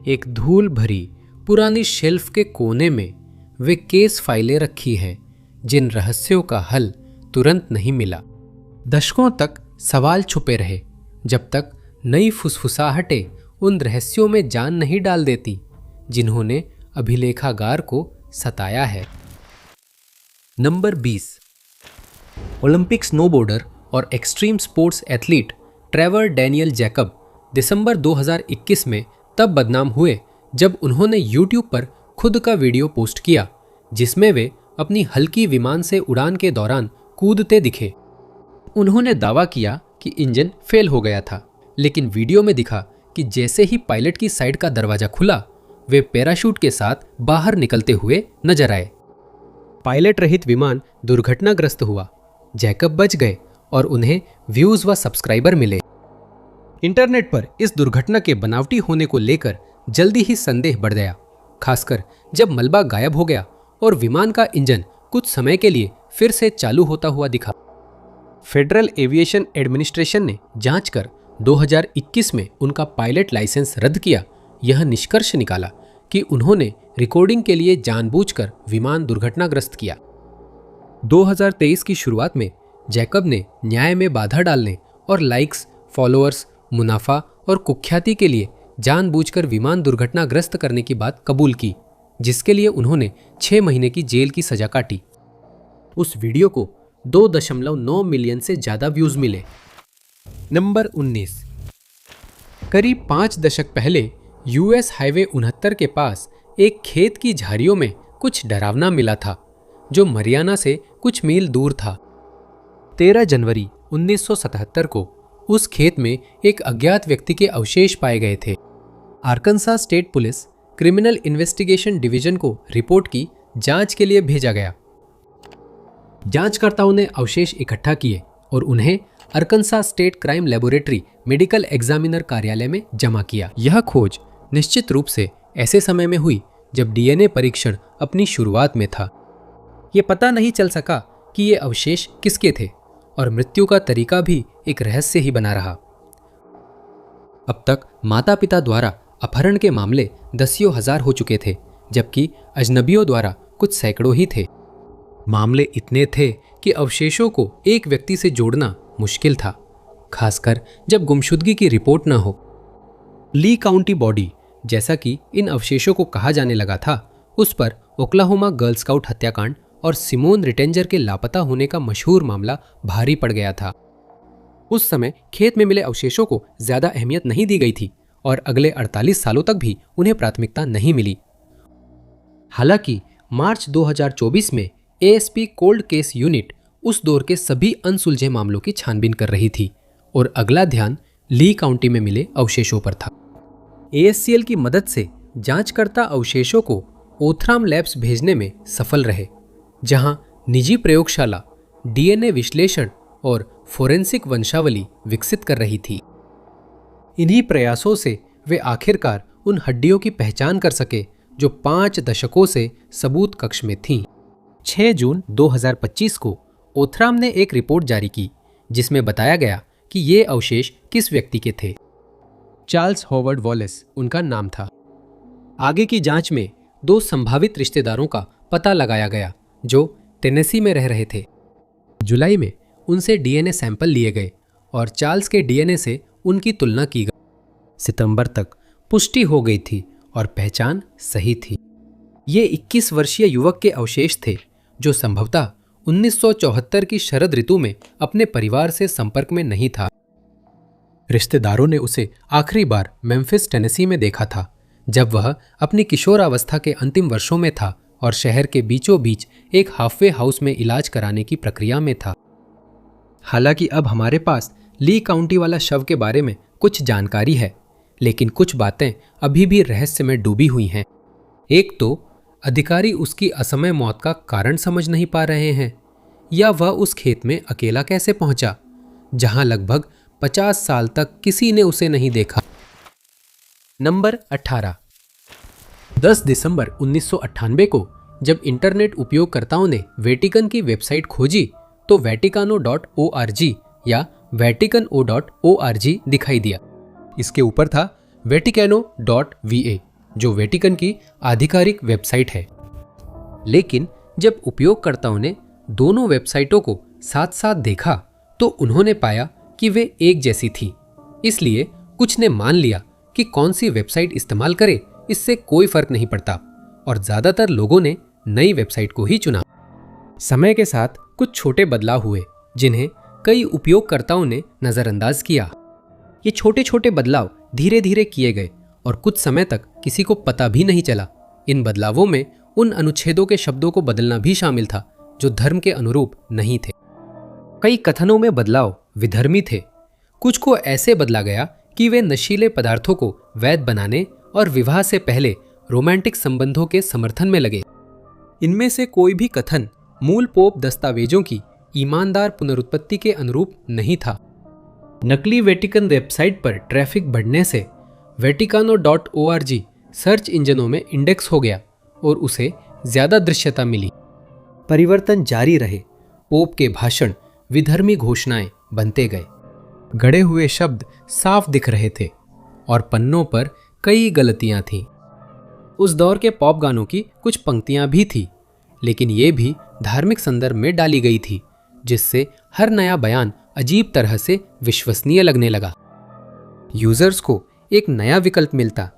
एक धूल भरी पुरानी शेल्फ के कोने में वे केस फाइलें रखी हैं जिन रहस्यों का हल तुरंत नहीं मिला। दशकों तक सवाल छुपे रहे जब तक नई फुसफुसाहटें उन रहस्यों में जान नहीं डाल देती जिन्होंने अभिलेखागार को सताया है। नंबर 20। ओलंपिक स्नोबोर्डर और extreme sports athlete Trevor Daniel Jacob दिसंबर 2021 में तब बदनाम हुए जब उन्होंने YouTube पर खुद का वीडियो पोस्ट किया जिसमें वे अपनी हल्की विमान से उड़ान के दौरान कूदते दिखे। उन्होंने दावा किया कि इंजन फेल हो गया था, लेकिन वीडियो में दिखा कि जैसे ही पायलट की साइड का दरवाजा खुला वे पैराशूट के साथ बाहर निकलते हुए नजर आए। पायलट रहित विमान दुर्घटनाग्रस्त हुआ। जैकब बच गए और उन्हें व्यूज व सब्सक्राइबर मिले। इंटरनेट पर इस दुर्घटना के बनावटी होने को लेकर जल्दी ही संदेह बढ़ गया, खासकर जब मलबा गायब हो गया और विमान का इंजन कुछ समय के लिए फिर से चालू होता हुआ दिखा। फेडरल एविएशन एडमिनिस्ट्रेशन ने जांच कर 2021 में उनका पायलट लाइसेंस रद्द किया। यह निष्कर्ष निकाला कि उन्होंने रिकॉर्डिंग के लिए जानबूझकर विमान दुर्घटनाग्रस्त किया। 2023 की शुरुआत में जैकब ने न्याय में बाधा डालने और लाइक्स, फॉलोअर्स, मुनाफा और कुख्याति के लिए जानबूझकर विमान दुर्घटनाग्रस्त करने की बात कबूल की, जिसके लिए उन्होंने 6 महीने की जेल की सजा काटी। उस वीडियो को 2.9 मिलियन से ज्यादा व्यूज मिले। नंबर 19। करीब 5 दशक पहले यूएस हाईवे 69 के पास एक खेत की झाड़ियों में कुछ डरावना मिला था जो मरियाना से कुछ मील दूर था। 13 जनवरी 1977 को उस खेत में एक अज्ञात व्यक्ति के अवशेष पाए गए थे। Arkansas State Police Criminal Investigation Division को रिपोर्ट की जांच के लिए भेजा गया। जांचकर्ताओं ने अवशेष इकट्ठा किए और उन्हें Arkansas State Crime Laboratory Medical Examiner कार्यालय में जमा किया। यह खोज निश्चित रूप से ऐसे समय में हुई जब डीएनए परीक्षण अपनी शुरुआत में था। ये पता नहीं चल सका कि ये अवशेष किसके थे और मृत्यु का तरीका भी एक रहस्य ही बना रहा। अब तक माता पिता द्वारा अपहरण के मामले दसियों हजार हो चुके थे, जबकि अजनबियों द्वारा कुछ सैकड़ों ही थे। मामले इतने थे कि अवशेषों को एक व्यक्ति से जोड़ना मुश्किल था, खासकर जब गुमशुदगी की रिपोर्ट न हो। ली काउंटी बॉडी, जैसा कि इन अवशेषों को कहा जाने लगा था, उस पर ओक्लाहोमा गर्ल स्काउट हत्याकांड और सिमोन रिटेंजर के लापता होने का मशहूर मामला भारी पड़ गया था। उस समय खेत में मिले अवशेषों को ज्यादा अहमियत नहीं दी गई थी और अगले 48 सालों तक भी उन्हें प्राथमिकता नहीं मिली। हालांकि मार्च 2024 में एएसपी कोल्ड केस यूनिट उस दौर के सभी अनसुलझे मामलों की छानबीन कर रही थी और अगला ध्यान ली काउंटी में मिले अवशेषों पर था। एएससीएल की मदद से जांचकर्ता अवशेषों को ओथराम लैब्स भेजने में सफल रहे, जहां निजी प्रयोगशाला डीएनए विश्लेषण और फोरेंसिक वंशावली विकसित कर रही थी। इन्हीं प्रयासों से वे आखिरकार उन हड्डियों की पहचान कर सके जो 5 दशकों से सबूत कक्ष में थीं। 6 जून 2025 को ओथराम ने एक रिपोर्ट जारी की जिसमें बताया गया कि ये अवशेष किस व्यक्ति के थे। चार्ल्स हॉवर्ड वॉलेस उनका नाम था। आगे की जांच में 2 संभावित रिश्तेदारों का पता लगाया गया जो टेनेसी में रह रहे थे। जुलाई में उनसे डीएनए सैंपल लिए गए और चार्ल्स के डीएनए से उनकी तुलना की गई। सितंबर तक पुष्टि हो गई थी और पहचान सही थी। ये 21 वर्षीय युवक के अवशेष थे जो संभवतः 1974 की शरद ऋतु में अपने परिवार से संपर्क में नहीं था। रिश्तेदारों ने उसे आखिरी बार मेम्फिस टेनेसी में देखा था जब वह अपनी किशोरावस्था के अंतिम वर्षों में था और शहर के बीचों बीच एक हाफवे हाउस में इलाज कराने की प्रक्रिया में था। हालांकि अब हमारे पास ली काउंटी वाला शव के बारे में कुछ जानकारी है, लेकिन कुछ बातें अभी भी रहस्य में डूबी हुई हैं। एक तो अधिकारी उसकी असमय मौत का कारण समझ नहीं पा रहे हैं, या वह उस खेत में अकेला कैसे पहुंचा जहां लगभग 50 साल तक किसी ने उसे नहीं देखा। नंबर 18। 10 दिसंबर 1998 को जब इंटरनेट उपयोगकर्ताओं ने वेटिकन की वेबसाइट खोजी तो vaticano.org या vaticano.org दिखाई दिया। इसके ऊपर था vaticano.va जो वेटिकन की आधिकारिक वेबसाइट है। लेकिन जब उपयोगकर्ताओं ने दोनों वेबसाइटों को साथ साथ देखा तो उन्होंने पाया कि वे एक जैसी थी। इसलिए कुछ ने मान लिया कि कौन सी वेबसाइट इस्तेमाल करे इससे कोई फर्क नहीं पड़ता, और ज्यादातर लोगों ने नई वेबसाइट को ही चुना। समय के साथ कुछ छोटे बदलाव हुए जिन्हें कई उपयोगकर्ताओं ने नजरअंदाज किया। ये छोटे छोटे बदलाव धीरे धीरे किए गए और कुछ समय तक किसी को पता भी नहीं चला। इन बदलावों में उन अनुच्छेदों के शब्दों को बदलना भी शामिल था जो धर्म के अनुरूप नहीं थे। कई कथनों में बदलाव विधर्मी थे। कुछ को ऐसे बदला गया कि वे नशीले पदार्थों को वैध बनाने और विवाह से पहले रोमांटिक संबंधों के समर्थन में लगे। इनमें से कोई भी कथन मूल पोप दस्तावेजों की ईमानदार पुनरुत्पत्ति के अनुरूप नहीं था। नकली वेटिकन वेबसाइट पर ट्रैफिक बढ़ने से वेटिकानो.org सर्च इंजनों में इंडेक्स हो गया और उसे ज्यादा दृश्यता मिली। परिवर्तन जारी रहे। पोप के भाषण विधर्मी घोषणाएं बनते गए। गढ़े हुए शब्द साफ दिख रहे थे और पन्नों पर कई गलतियां थीं। उस दौर के पॉप गानों की कुछ पंक्तियां भी थी, लेकिन ये भी धार्मिक संदर्भ में डाली गई थी, जिससे हर नया बयान अजीब तरह से विश्वसनीय लगने लगा। यूजर्स को एक नया विकल्प मिलता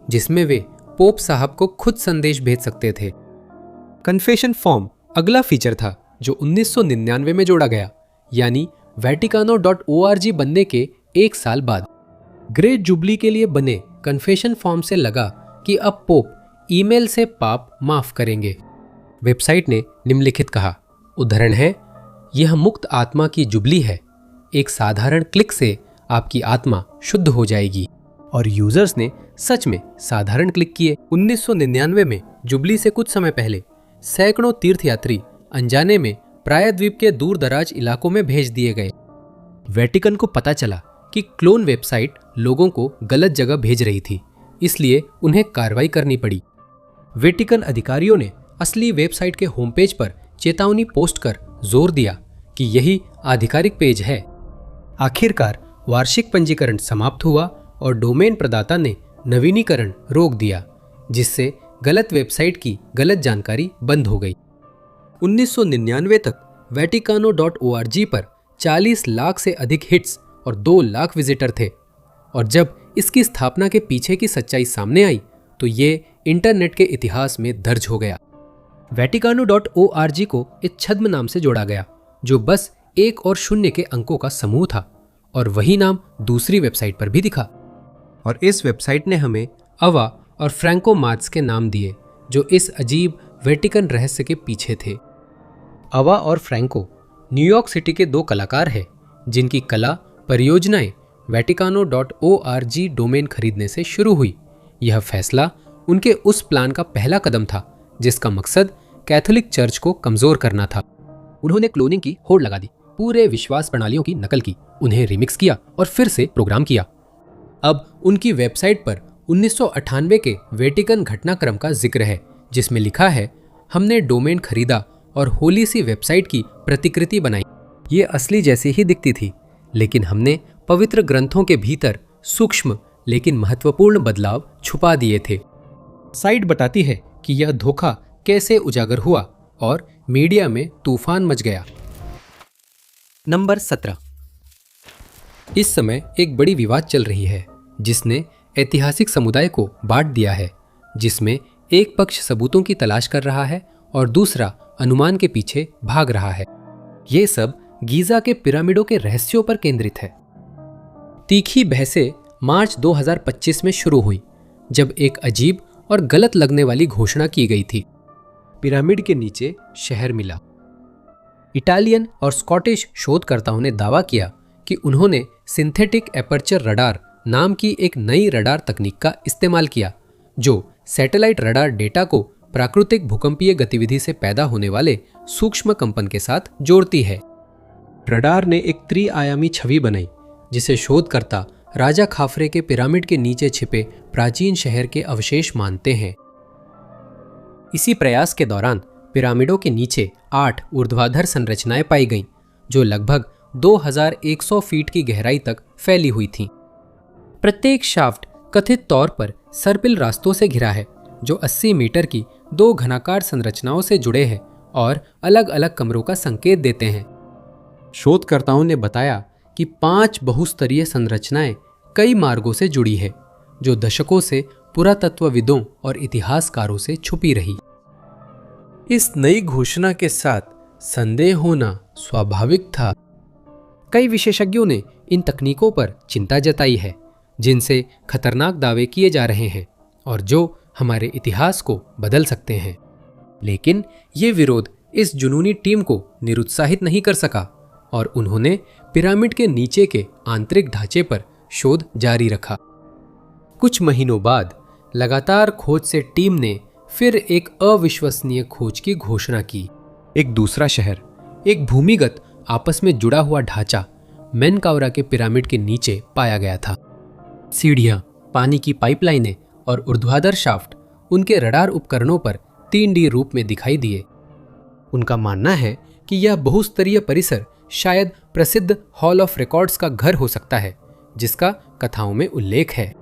जिसमें वे पोप साहब को खुद संदेश भेज सकते थे। कन्फेशन फॉर्म अगला फीचर था जो 1999 में जोड़ा गया, यानी वेटिकानो.org बनने के एक साल बाद। ग्रेट जुबली के लिए बने कन्फेशन फॉर्म से लगा कि अब पोप ईमेल से पाप माफ करेंगे। वेबसाइट ने निम्नलिखित कहा, उदाहरण है, यह मुक्त आत्मा की जुबली है। एक साधारण क्लिक से आपकी आत्मा शुद्ध हो जाएगी। और यूजर्स ने सच में साधारण क्लिक किए। 1999 में जुबली से कुछ समय पहले सैकड़ों तीर्थयात्री अनजाने में प्रायद्वीप के दूर दराज इलाकों में भेज दिए गए। वेटिकन को पता चला कि क्लोन वेबसाइट लोगों को गलत जगह भेज रही थी, इसलिए उन्हें कार्रवाई करनी पड़ी। वेटिकन अधिकारियों ने असली वेबसाइट के होम पेज पर चेतावनी पोस्ट कर जोर दिया कि यही आधिकारिक पेज है। आखिरकार वार्षिक पंजीकरण समाप्त हुआ और डोमेन प्रदाता ने नवीनीकरण रोक दिया, जिससे गलत वेबसाइट की गलत जानकारी बंद हो गई। 1999 तक वेटिकानो.org पर 40 लाख से अधिक हिट्स और 2 लाख विजिटर थे, और जब इसकी स्थापना के पीछे की सच्चाई सामने आई तो ये इंटरनेट के इतिहास में दर्ज हो गया। वेटिकानो.org को एक छद्म नाम से जोड़ा गया जो बस 1 और 0 के अंकों का समूह था, और वही नाम दूसरी वेबसाइट पर भी दिखा। और इस वेबसाइट ने हमें अवा और फ्रैंको मार्क्स के नाम दिए जो इस अजीब वेटिकन रहस्य के पीछे थे। अवा और फ्रैंको न्यूयॉर्क सिटी के 2 कलाकार हैं जिनकी कला परियोजनाएं वेटिकानो.org डोमेन खरीदने से शुरू हुई। यह फैसला उनके उस प्लान का पहला कदम था जिसका मकसद कैथोलिक चर्च को कमजोर करना था। उन्होंने क्लोनिंग की होड़ लगा दी, पूरे विश्वास प्रणालियों की नकल की, उन्हें रिमिक्स किया और फिर से प्रोग्राम किया। अब उनकी वेबसाइट पर 1998 के वेटिकन घटनाक्रम का जिक्र है, जिसमें लिखा है, हमने डोमेन खरीदा और होली सी वेबसाइट की प्रतिकृति बनाई। ये असली जैसी ही दिखती थी, लेकिन हमने पवित्र ग्रंथों के भीतर सूक्ष्म लेकिन महत्वपूर्ण बदलाव छुपा दिए थे। साइट बताती है कि यह धोखा कैसे उजागर हुआ और मीडिया में तूफान मच गया। नंबर 17। इस समय एक बड़ी विवाद चल रही है जिसने ऐतिहासिक समुदाय को बांट दिया है, जिसमें एक पक्ष सबूतों की तलाश कर रहा है और दूसरा अनुमान के पीछे भाग रहा है। ये सब गीजा के पिरामिडों के रहस्यों पर केंद्रित है। तीखी बहसें मार्च 2025 में शुरू हुई जब एक अजीब और गलत लगने वाली घोषणा की गई थी। पिरामिड के नीचे शहर मिला। इटालियन और स्कॉटिश शोधकर्ताओं ने दावा किया कि उन्होंने सिंथेटिक एपर्चर रडार नाम की एक नई रडार तकनीक का इस्तेमाल किया जो सैटेलाइट रडार डेटा को प्राकृतिक भूकंपीय गतिविधि से पैदा होने वाले सूक्ष्म कंपन के साथ जोड़ती है। रडार ने एक त्रिआयामी छवि बनाई जिसे शोधकर्ता राजा खाफरे के पिरामिड के नीचे छिपे प्राचीन शहर के अवशेष मानते हैं। इसी प्रयास के दौरान पिरामिडों के नीचे 8 ऊर्ध्वाधर संरचनाएं पाई गईं जो लगभग 2100 फीट की गहराई तक फैली हुई थीं। प्रत्येक शाफ्ट कथित तौर पर सर्पिल रास्तों से घिरा है जो 80 मीटर की 2 घनाकार संरचनाओं से जुड़े हैं और अलग अलग कमरों का संकेत देते हैं। शोधकर्ताओं ने बताया कि 5 बहुस्तरीय संरचनाएं कई मार्गों से जुड़ी है जो दशकों से पुरातत्वविदों और इतिहासकारों से छुपी रही। इस नई घोषणा के साथ संदेह होना स्वाभाविक था। कई विशेषज्ञों ने इन तकनीकों पर चिंता जताई है जिनसे खतरनाक दावे किए जा रहे हैं और जो हमारे इतिहास को बदल सकते हैं। लेकिन ये विरोध इस जुनूनी टीम को निरुत्साहित नहीं कर सका और उन्होंने पिरामिड के नीचे के आंतरिक ढांचे पर शोध जारी रखा। कुछ महीनों बाद लगातार खोज से टीम ने फिर एक अविश्वसनीय खोज की घोषणा की। एक दूसरा शहर, एक भूमिगत आपस में जुड़ा हुआ ढांचा मेनकाउरा के पिरामिड के नीचे पाया गया था। सीढ़ियां, पानी की पाइपलाइनें और ऊर्ध्वाधर शाफ्ट उनके रडार उपकरणों पर 3D रूप में दिखाई दिए। उनका मानना है कि यह बहुस्तरीय परिसर शायद प्रसिद्ध हॉल ऑफ रिकॉर्ड्स का घर हो सकता है जिसका कथाओं में उल्लेख है।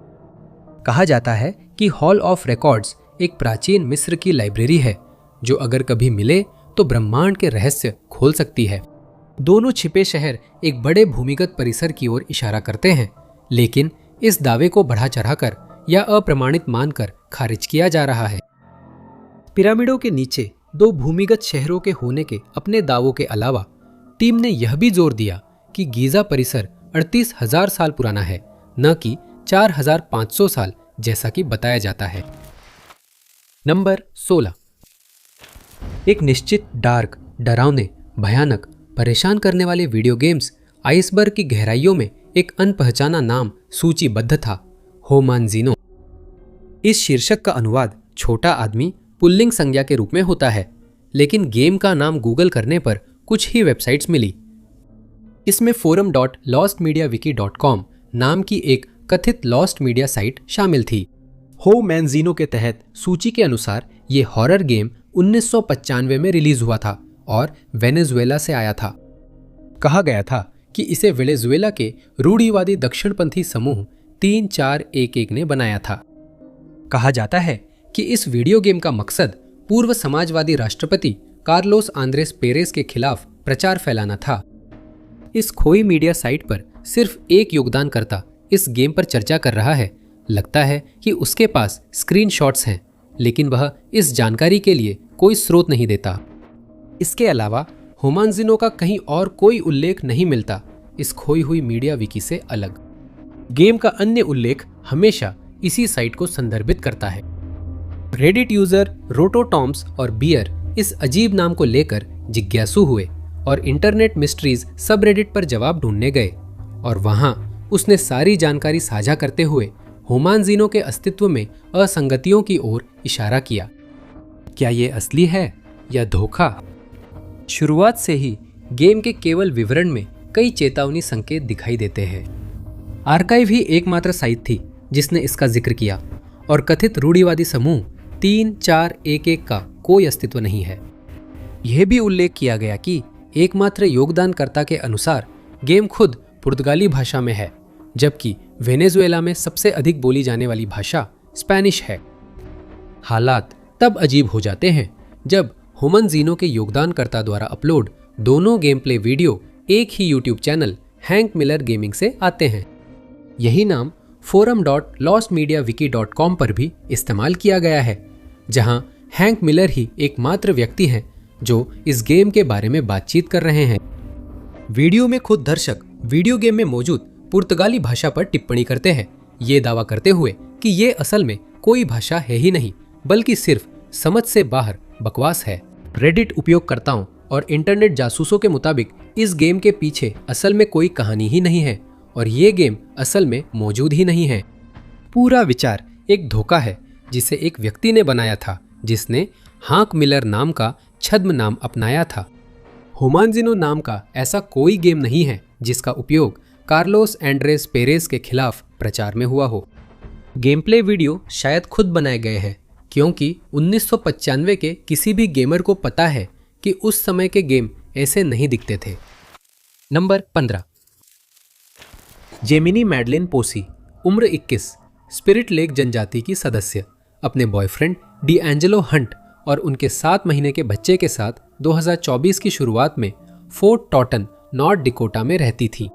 कहा जाता है कि हॉल ऑफ रिकॉर्ड्स एक प्राचीन मिस्र की लाइब्रेरी है जो अगर कभी मिले तो ब्रह्मांड के रहस्य खोल सकती है। दोनों छिपे शहर एक बड़े भूमिगत परिसर की ओर इशारा करते हैं, लेकिन इस दावे को बढ़ा चढ़ाकर या अप्रमाणित मानकर खारिज किया जा रहा है। पिरामिडों के नीचे 2 भूमिगत शहरों के होने के अपने दावों के अलावा टीम ने यह भी जोर दिया कि गीजा परिसर 38,000 साल पुराना है, न कि 4,500 साल जैसा कि बताया जाता है। नंबर 16। एक निश्चित डार्क, डरावने, भयानक, परेशान करने वाले वीडियो गेम्स आइसबर्ग की गहराइयों में एक अनपहचाना नाम सूचीबद्ध था, होमानजिनो। इस शीर्षक का अनुवाद छोटा आदमी पुल्लिंग संज्ञा के रूप में होता है, लेकिन गेम का नाम गूगल करने पर कुछ ही वेबसाइट्स मिली। इसमें forum.lostmediawiki.com नाम की एक कथित लॉस्ट मीडिया साइट शामिल थी। होमानजिनो के तहत सूची के अनुसार ये हॉरर गेम 1995 में रिलीज हुआ था और वेनेजुएला से आया था। कहा गया था कि इसे वेनेजुएला के रूढ़िवादी दक्षिणपंथी समूह 3411 ने बनाया था। कहा जाता है कि इस वीडियो गेम का मकसद पूर्व समाजवादी राष्ट्रपति कार्लोस आंद्रेस पेरेस के खिलाफ प्रचार फैलाना था। इस खोई मीडिया साइट पर सिर्फ एक योगदानकर्ता इस गेम पर चर्चा कर रहा है। लगता है कि उसके पास स्क्रीनशॉट्स हैं, लेकिन वह इस जानकारी के लिए कोई स्रोत नहीं देता। इसके अलावा होमानजिनो का कहीं और कोई उल्लेख नहीं मिलता इस खोई हुई मीडिया विकी से अलग। गेम का अन्य उल्लेख हमेशा इसी साइट को संदर्भित करता है। रेडिट यूजर रोटोटॉम्स और बियर इस अजीब नाम को लेकर जिज्ञासु हुए और इंटरनेट मिस्ट्रीज सबरेडिट पर जवाब ढूंढने गए और वहां उसने सारी जानकारी साझा करते हुए होमानजिनो के अस्तित्व में असंगतियों की ओर इशारा किया। क्या ये असली है या धोखा? शुरुआत से ही गेम के केवल विवरण में कई चेतावनी संकेत दिखाई देते हैं। आर्काइव ही एकमात्र साइट थी जिसने इसका जिक्र किया और कथित रूढ़िवादी समूह 3411 का कोई अस्तित्व नहीं है। यह भी उल्लेख किया गया कि एकमात्र योगदानकर्ता के अनुसार गेम खुद पुर्तगाली भाषा में है, जबकि वेनेजुएला में सबसे अधिक बोली जाने वाली भाषा स्पेनिश है। हालात तब अजीब हो जाते हैं जब होमानजिनो के योगदानकर्ता द्वारा अपलोड दोनों गेम प्ले वीडियो एक ही YouTube channel Hank Miller gaming से आते हैं। यही नाम forum.lostmediawiki.com पर भी इस्तेमाल किया गया है, जहां हैंक मिलर ही एकमात्र व्यक्ति हैं जो इस गेम के बारे में बातचीत कर रहे हैं। वीडियो में खुद दर्शक वीडियो गेम में मौजूद पुर्तगाली भाषा पर टिप्पणी करते हैं, ये दावा करते हुए कि ये असल में कोई भाषा है ही नहीं बल्कि सिर्फ समझ से बाहर बकवास है। रेडिट उपयोगकर्ताओं और इंटरनेट जासूसों के मुताबिक इस गेम के पीछे असल में कोई कहानी ही नहीं है और ये गेम असल में मौजूद ही नहीं है। पूरा विचार एक धोखा है जिसे एक व्यक्ति ने बनाया था जिसने हांक मिलर नाम का छद्म नाम अपनाया था। होमानजिनो नाम का ऐसा कोई गेम नहीं है जिसका उपयोग कार्लोस एंड्रेस पेरेस के खिलाफ प्रचार में हुआ हो। गेम प्ले वीडियो शायद खुद बनाए गए हैं क्योंकि 1995 के किसी भी गेमर को पता है कि उस समय के गेम ऐसे नहीं दिखते थे। नंबर 15। जेमिनी मैडलिन पोसी, उम्र 21, स्पिरिट लेक जनजाति की सदस्य अपने बॉयफ्रेंड डीएंजेलो हंट और उनके 7 महीने के बच्चे के साथ 2024 की शुरुआत में फोर्ट टॉटन, नॉर्थ डिकोटा में रहती थी।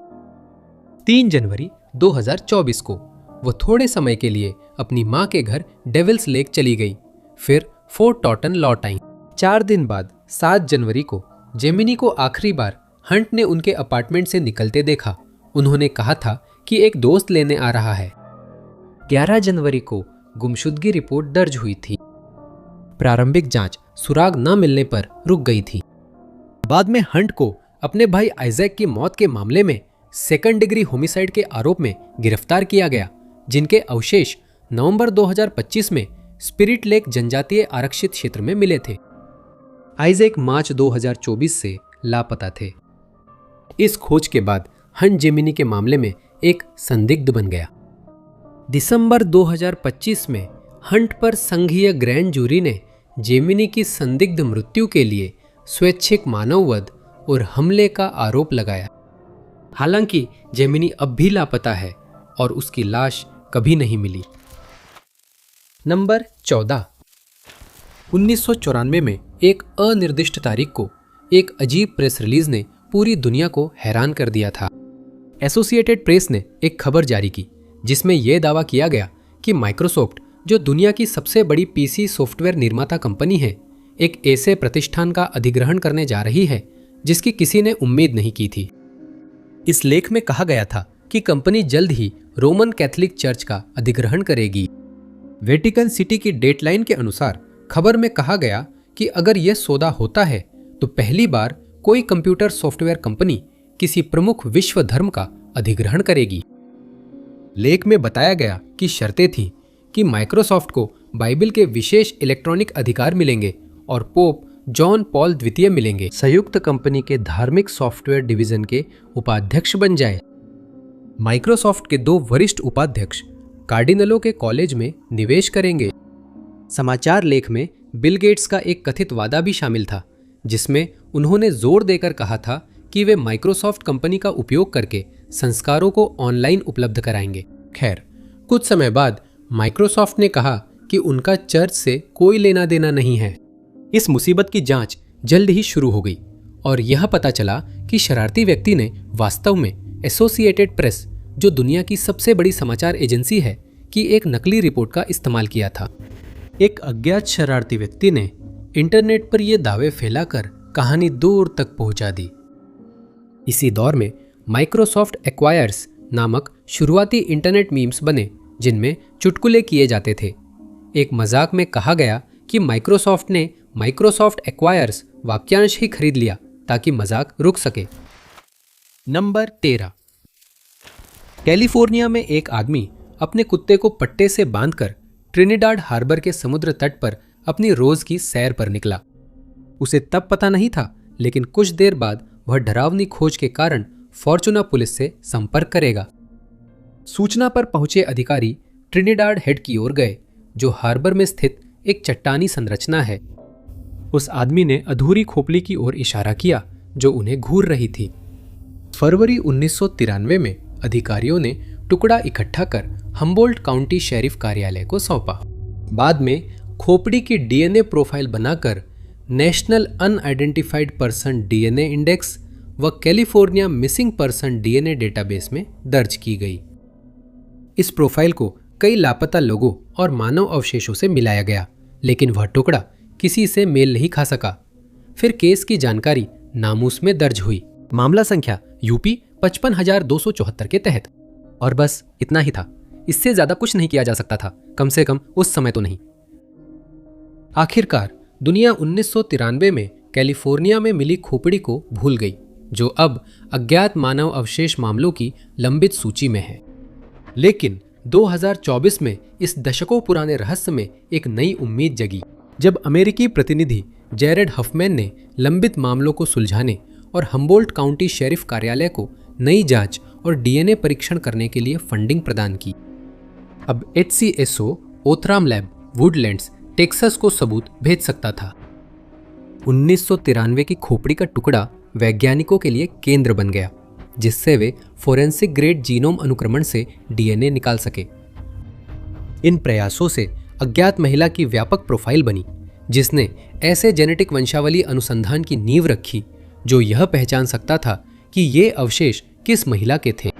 3 जनवरी 2024 को वो थोड़े समय के लिए अपनी मां के घर डेविल्स लेक चली गई, फिर फोर्ट टॉटन लौट आई। 4 दिन बाद 7 जनवरी को जेमिनी को आखिरी बार हंट ने उनके अपार्टमेंट से निकलते देखा। उन्होंने कहा था कि एक दोस्त लेने आ रहा है। 11 जनवरी को गुमशुदगी रिपोर्ट दर्ज हुई थी। प्रारंभिक जांच सुराग न मिलने पर रुक गई थी। बाद में हंट को अपने भाई आइजैक की मौत के मामले में 2nd डिग्री होमिसाइड के आरोप में गिरफ्तार किया गया, जिनके अवशेष नवंबर 2025 में स्पिरिट लेक जनजातीय आरक्षित क्षेत्र में मिले थे। आइजैक मार्च 2024 से लापता थे। इस खोज के बाद हंट जेमिनी के मामले में एक संदिग्ध बन गया। दिसंबर 2025 में हंट पर संघीय ग्रैंड जूरी ने जेमिनी की संदिग्ध मृत्यु के लिए स्वैच्छिक मानववध और हमले का आरोप लगाया। हालांकि जेमिनी अब भी लापता है और उसकी लाश कभी नहीं मिली। नंबर 14। 1994 में एक अनिर्दिष्ट तारीख को एक अजीब प्रेस रिलीज ने पूरी दुनिया को हैरान कर दिया था। एसोसिएटेड प्रेस ने एक खबर जारी की जिसमें यह दावा किया गया कि माइक्रोसॉफ्ट, जो दुनिया की सबसे बड़ी पीसी सॉफ्टवेयर निर्माता कंपनी है, एक ऐसे प्रतिष्ठान का अधिग्रहण करने जा रही है जिसकी किसी ने उम्मीद नहीं की थी। इस लेख में कहा गया था कि कंपनी जल्द ही रोमन कैथोलिक चर्च का अधिग्रहण करेगी। वेटिकन सिटी की डेटलाइन के अनुसार खबर में कहा गया कि अगर यह सौदा होता है तो पहली बार कोई कंप्यूटर सॉफ्टवेयर कंपनी किसी प्रमुख विश्व धर्म का अधिग्रहण करेगी। लेख में बताया गया कि शर्तें थीं कि माइक्रोसॉफ्ट को बाइबल के विशेष इलेक्ट्रॉनिक अधिकार मिलेंगे और पोप जॉन पॉल द्वितीय मिलेंगे। संयुक्त कंपनी के धार्मिक सॉफ्टवेयर डिवीजन के उपाध्यक्ष बन जाए। माइक्रोसॉफ्ट के 2 वरिष्ठ उपाध्यक्ष कार्डिनलों के कॉलेज में निवेश करेंगे। समाचार लेख में बिल गेट्स का एक कथित वादा भी शामिल था, जिसमें उन्होंने जोर देकर कहा था कि वे माइक्रोसॉफ्ट कंपनी का उपयोग करके संस्कारों को ऑनलाइन उपलब्ध कराएंगे। खैर, कुछ समय बाद माइक्रोसॉफ्ट ने कहा कि उनका चर्च से कोई लेना देना नहीं है। इस मुसीबत की जांच जल्द ही शुरू हो गई और यह पता चला कि शरारती व्यक्ति ने वास्तव में एसोसिएटेड प्रेस, जो दुनिया की सबसे बड़ी समाचार एजेंसी है, की एक नकली रिपोर्ट का इस्तेमाल किया था। एक अज्ञात शरारती व्यक्ति ने इंटरनेट पर यह दावे फैलाकर कहानी दूर तक पहुंचा दी। इसी दौर में माइक्रोसॉफ्ट एक्वायर्स नामक शुरुआती इंटरनेट मीम्स बने, जिनमें चुटकुले किए जाते थे। एक मजाक में कहा गया कि माइक्रोसॉफ्ट ने माइक्रोसॉफ्ट एक्वायर्स वाक्यांश ही खरीद लिया ताकि मजाक रुक सके। नंबर 13। कैलिफोर्निया में एक आदमी अपने कुत्ते को पट्टे से बांधकर ट्रिनिडाड हार्बर के समुद्र तट पर अपनी रोज की सैर पर निकला। उसे तब पता नहीं था, लेकिन कुछ देर बाद वह डरावनी खोज के कारण फॉर्चूना पुलिस से संपर्क करेगा। सूचना पर पहुंचे अधिकारी ट्रिनिडाड हेड की ओर गए, जो हार्बर में स्थित एक चट्टानी संरचना है। उस आदमी ने अधूरी खोपड़ी की ओर इशारा किया जो उन्हें घूर रही थी। फरवरी 1993 में अधिकारियों ने टुकड़ा इकट्ठा कर हम्बोल्ट काउंटी शेरिफ कार्यालय को सौंपा। बाद में खोपड़ी की डीएनए प्रोफाइल बनाकर National Unidentified Person DNA Index व California Missing Person DNA database में दर्ज की गई। इस प्रोफाइल को कई लापता लोगों और मानव अवशेषों से मिलाया गया, लेकिन वह टुकड़ा किसी से मेल नहीं खा सका। फिर केस की जानकारी नामूस में दर्ज हुई, मामला संख्या यूपी 55,274 के तहत। और बस इतना ही था, इससे ज्यादा कुछ नहीं किया जा सकता था, कम से कम उस समय तो नहीं। आखिरकार दुनिया 1993 में कैलिफोर्निया में मिली खोपड़ी को भूल गई, जो अब अज्ञात मानव अवशेष मामलों की लंबित सूची में है। लेकिन 2024 में इस दशकों पुराने रहस्य में एक नई उम्मीद जगी, जब अमेरिकी प्रतिनिधि जेरेड हफमैन ने लंबित मामलों को सुलझाने और हम्बोल्ट काउंटी शेरिफ कार्यालय को नई जांच और डीएनए परीक्षण करने के लिए फंडिंग प्रदान की। अब HCSO ओथराम लैब वुडलैंड्स टेक्सास को सबूत भेज सकता था। 1993 की खोपड़ी का टुकड़ा वैज्ञानिकों के लिए केंद्र बन गया, जिससे वे फोरेंसिक ग्रेड जीनोम अनुक्रमण से डीएनए निकाल सके। इन प्रयासों से अज्ञात महिला की व्यापक प्रोफाइल बनी, जिसने ऐसे जेनेटिक वंशावली अनुसंधान की नींव रखी जो यह पहचान सकता था कि ये अवशेष किस महिला के थे।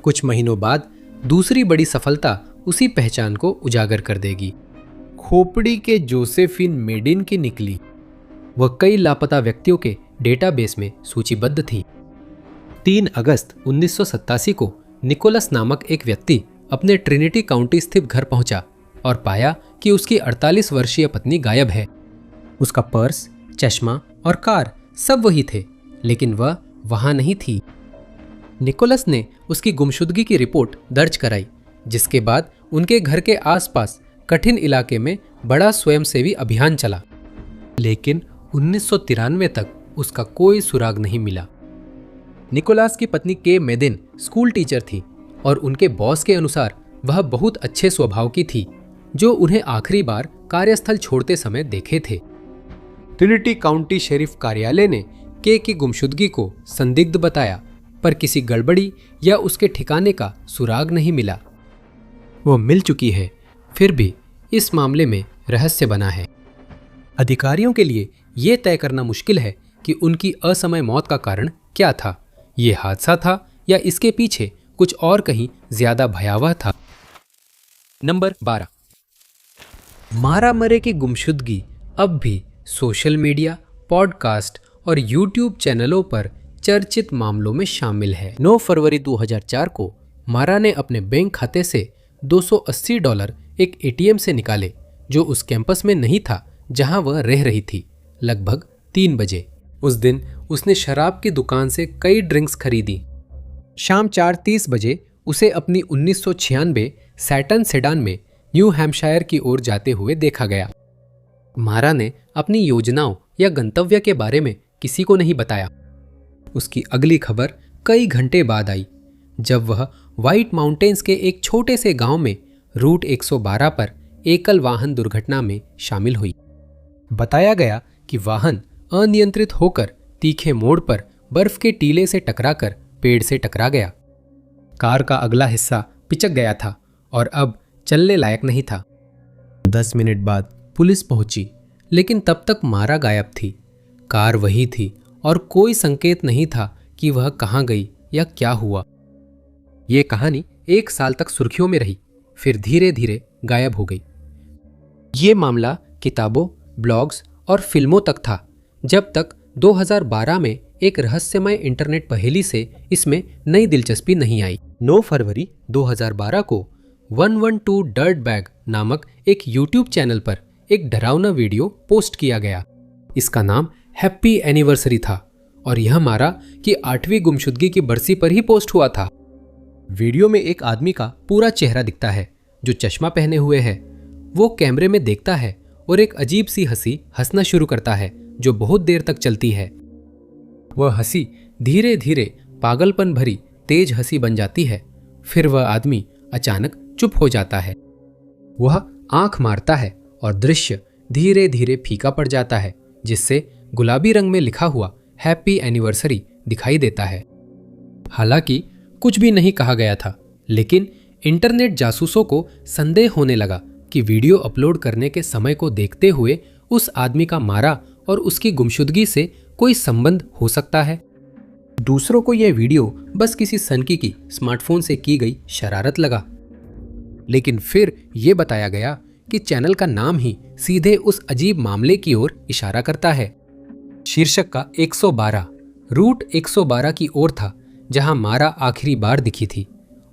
कुछ महीनों बाद दूसरी बड़ी सफलता उसी पहचान को उजागर कर देगी। खोपड़ी के जोसेफिन मेडिन की निकली। वह कई लापता व्यक्तियों के डेटाबेस में सूचीबद्ध थी। 3 अगस्त 1987 को निकोलस नामक एक व्यक्ति अपने ट्रिनिटी काउंटी स्थित घर पहुंचा और पाया कि उसकी 48 वर्षीय पत्नी गायब है। उसका पर्स, चश्मा और कार सब वही थे, लेकिन वह वहां नहीं थी। निकोलस ने उसकी गुमशुदगी की रिपोर्ट दर्ज कराई, जिसके बाद उनके घर के आसपास कठिन इलाके में बड़ा स्वयंसेवी अभियान चला, लेकिन 1993 तक उसका कोई सुराग नहीं मिला। निकोलस की पत्नी के मेदिन स्कूल टीचर थी और उनके बॉस के अनुसार वह बहुत अच्छे स्वभाव की थी, जो उन्हें आखिरी बार कार्यस्थल छोड़ते समय देखे थे। ट्रिनिटी काउंटी शेरिफ कार्यालय ने के की गुमशुदगी को संदिग्ध बताया, पर किसी गड़बड़ी या उसके ठिकाने का सुराग नहीं मिला। वो मिल चुकी है, फिर भी इस मामले में रहस्य बना है। अधिकारियों के लिए यह तय करना मुश्किल है कि उनकी असमय मौत का कारण क्या था। ये हादसा था या इसके पीछे कुछ और कहीं ज्यादा भयावह था। नंबर 12। मारा मरे की गुमशुदगी अब भी सोशल मीडिया, पॉडकास्ट और यूट्यूब चैनलों पर चर्चित मामलों में शामिल है। 9 फरवरी 2004 को मारा ने अपने बैंक खाते से $280 एक एटीएम से निकाले, जो उस कैंपस में नहीं था जहां वह रह रही थी। लगभग 3 बजे उस दिन उसने शराब की दुकान से कई ड्रिंक्स खरीदी। शाम 4:30 बजे उसे अपनी 1996 सैटर्न सेडान में न्यू हैम्पशायर की ओर जाते हुए देखा गया। मारा ने अपनी योजनाओं या गंतव्य के बारे में किसी को नहीं बताया। उसकी अगली खबर कई घंटे बाद आई, जब वह व्हाइट माउंटेन्स के एक छोटे से गांव में रूट 112 पर एकल वाहन दुर्घटना में शामिल हुई। बताया गया कि वाहन अनियंत्रित होकर तीखे मोड़ पर बर्फ के टीले से टकराकर पेड़ से टकरा गया। कार का अगला हिस्सा पिचक गया था और अब चलने लायक नहीं था। 10 मिनट बाद पुलिस पहुंची, लेकिन तब तक मारा गायब थी। कार वही थी और कोई संकेत नहीं था कि वह कहां गई या क्या हुआ। ये कहानी 1 साल तक सुर्खियों में रही, फिर धीरे धीरे गायब हो गई। ये मामला किताबों, ब्लॉग्स और फिल्मों तक था, जब तक 2012 में एक रहस्यमय इंटरनेट पहेली से इसमें नई दिलचस्पी नहीं आई। 9 फरवरी 2012 को 112 डर्ट बैग नामक एक यूट्यूब चैनल पर एक डरावना वीडियो पोस्ट किया गया। इसका नाम हैप्पी एनिवर्सरी था और यह मारा कि 8वीं गुमशुदगी की बरसी पर ही पोस्ट हुआ था। वीडियो में एक आदमी का पूरा चेहरा दिखता है जो चश्मा पहने हुए है। वो कैमरे में देखता है और एक अजीब सी हंसी हंसना शुरू करता है जो बहुत देर तक चलती है। वह हंसी धीरे धीरे पागलपन भरी तेज हंसी बन जाती है। फिर वह आदमी अचानक चुप हो जाता है। वह आंख मारता है और दृश्य धीरे धीरे फीका पड़ जाता है, जिससे गुलाबी रंग में लिखा हुआ हैप्पी एनिवर्सरी दिखाई देता है। हालांकि कुछ भी नहीं कहा गया था, लेकिन इंटरनेट जासूसों को संदेह होने लगा कि वीडियो अपलोड करने के समय को देखते हुए उस आदमी का मारा और उसकी गुमशुदगी से कोई संबंध हो सकता है। दूसरों को यह वीडियो बस किसी सनकी की स्मार्टफोन से की गई शरारत लगा, लेकिन फिर यह बताया गया कि चैनल का नाम ही सीधे उस अजीब मामले की ओर इशारा करता है। शीर्षक का 112 रूट 112 की ओर था, जहां मारा आखिरी बार दिखी थी,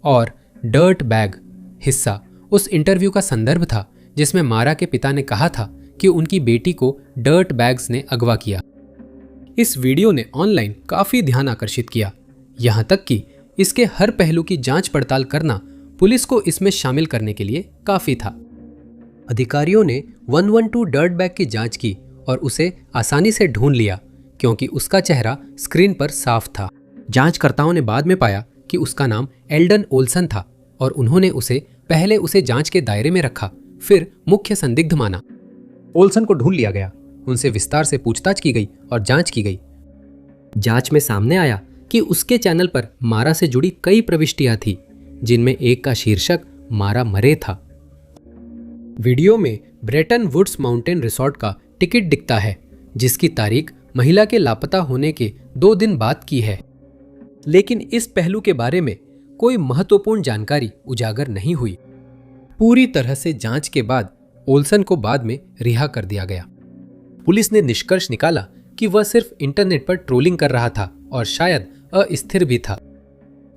और डर्ट बैग हिस्सा उस इंटरव्यू का संदर्भ था जिसमें मारा के पिता ने कहा था कि उनकी बेटी को डर्ट बैग्स ने अगवा किया। इस वीडियो ने ऑनलाइन काफी ध्यान आकर्षित किया, यहां तक कि इसके हर पहलू की जांच पड़ताल करना पुलिस को इसमें शामिल करने के लिए काफी था। अधिकारियों ने 112 डर्ट बैग की जांच की और उसे आसानी से ढूंढ लिया क्योंकि उसका चेहरा स्क्रीन पर साफ था। जांचकर्ताओं ने बाद में पाया कि उसका नाम एल्डन ओल्सन था और उन्होंने पहले उसे जांच के दायरे में रखा, फिर मुख्य संदिग्ध माना। ओल्सन को ढूंढ लिया गया, उनसे विस्तार से पूछताछ की गई और जांच की गई। जांच में सामने आया कि उसके चैनल पर मारा से जुड़ी कई प्रविष्टियां थी, जिनमें एक का शीर्षक मारा मरे था। वीडियो में ब्रेटन वुड्स माउंटेन रिसोर्ट का टिकट दिखता है, जिसकी तारीख महिला के लापता होने के 2 दिन बाद की है। लेकिन इस पहलू के बारे में कोई महत्वपूर्ण जानकारी उजागर नहीं हुई। पूरी तरह से जांच के बाद ओल्सन को बाद में रिहा कर दिया गया। पुलिस ने निष्कर्ष निकाला कि वह सिर्फ इंटरनेट पर ट्रोलिंग कर रहा था और शायद अस्थिर भी था।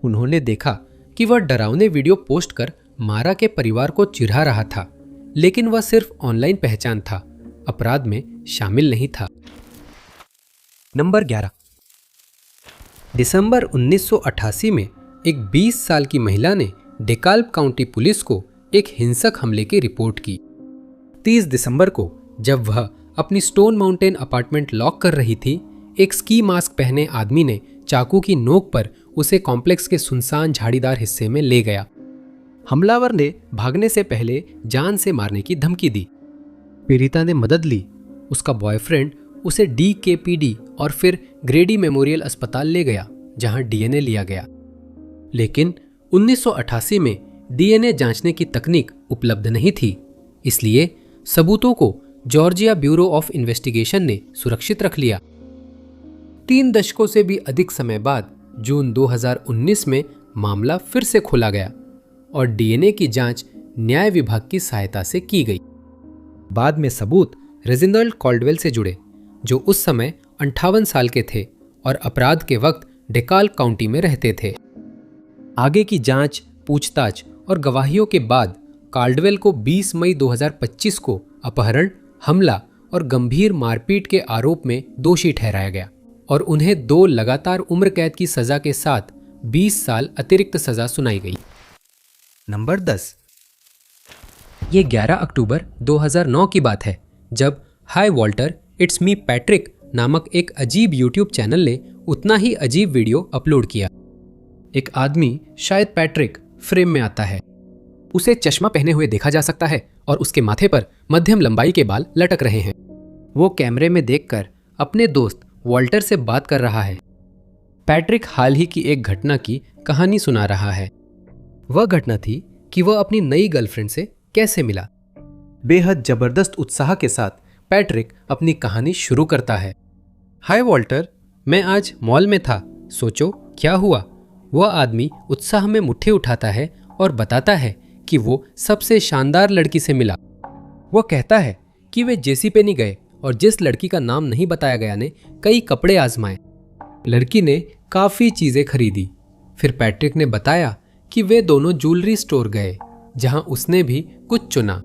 उन्होंने देखा कि वह डरावने वीडियो पोस्ट कर मारा के परिवार को चिढ़ा रहा था, लेकिन वह सिर्फ ऑनलाइन पहचान था, अपराध में शामिल नहीं था। नंबर 11। दिसंबर 1988 में एक 20 साल की महिला ने डेकाल्ब काउंटी पुलिस को एक हिंसक हमले की रिपोर्ट की। 30 दिसंबर को जब वह अपनी स्टोन माउंटेन अपार्टमेंट लॉक कर रही थी, एक स्की मास्क पहने आदमी ने चाकू की नोक पर उसे कॉम्प्लेक्स के सुनसान झाड़ीदार हिस्से में ले गया। हमलावर ने भागने से पहले जान से मारने की धमकी दी। पीड़िता ने मदद ली। उसका बॉयफ्रेंड उसे DKPD और फिर ग्रेडी मेमोरियल अस्पताल ले गया, जहां DNA लिया गया। लेकिन 1988 में DNA जांचने की तकनीक उपलब्ध नहीं थी, इसलिए सबूतों को जॉर्जिया ब्यूरो ऑफ इन्वेस्टिगेशन ने सुरक्षित रख लिया। 3 दशकों से भी अधिक समय बाद जून 2019 में मामला फिर से खोला गया और DNA की जांच न्याय विभाग की सहायता से की गई। बाद में सबूत रेजिनाल्ड कॉल्डवेल से जुड़े, जो उस समय 58 साल के थे और अपराध के वक्त डेकाल्ब काउंटी में रहते थे। आगे की जांच, पूछताछ और गवाहियों के बाद कॉल्डवेल को 20 मई 2025 को अपहरण, हमला और गंभीर मारपीट के आरोप में दोषी ठहराया गया और उन्हें 2 लगातार उम्र कैद की सजा के साथ 20 साल अतिरिक्त सजा सुनाई गई। नंबर 10। ये 11 अक्टूबर 2009 की बात है, जब हाय वॉल्टर इट्स मी पैट्रिक नामक एक अजीब यूट्यूब चैनल ने उतना ही अजीब वीडियो अपलोड किया। एक आदमी, शायद पैट्रिक, फ्रेम में आता है। उसे चश्मा पहने हुए देखा जा सकता है और उसके माथे पर मध्यम लंबाई के बाल लटक रहे हैं। वो कैमरे में देखकर अपने दोस्त वॉल्टर से बात कर रहा है। पैट्रिक हाल ही की एक घटना की कहानी सुना रहा है। वह घटना थी कि वह अपनी नई गर्लफ्रेंड से कैसे मिला। बेहद जबरदस्त उत्साह के साथ पैट्रिक अपनी कहानी शुरू करता है। हाय वॉल्टर, मैं आज मॉल में था, सोचो क्या हुआ। वह आदमी उत्साह में मुट्ठी उठाता है और बताता है कि वो सबसे शानदार लड़की से मिला। वह कहता है कि वे जेसी पे नहीं गए और जिस लड़की का नाम नहीं बताया गया ने कई कपड़े आजमाए। लड़की ने काफ़ी चीज़ें खरीदी। फिर पैट्रिक ने बताया कि वे दोनों ज्वेलरी स्टोर गए, जहां उसने भी कुछ चुना।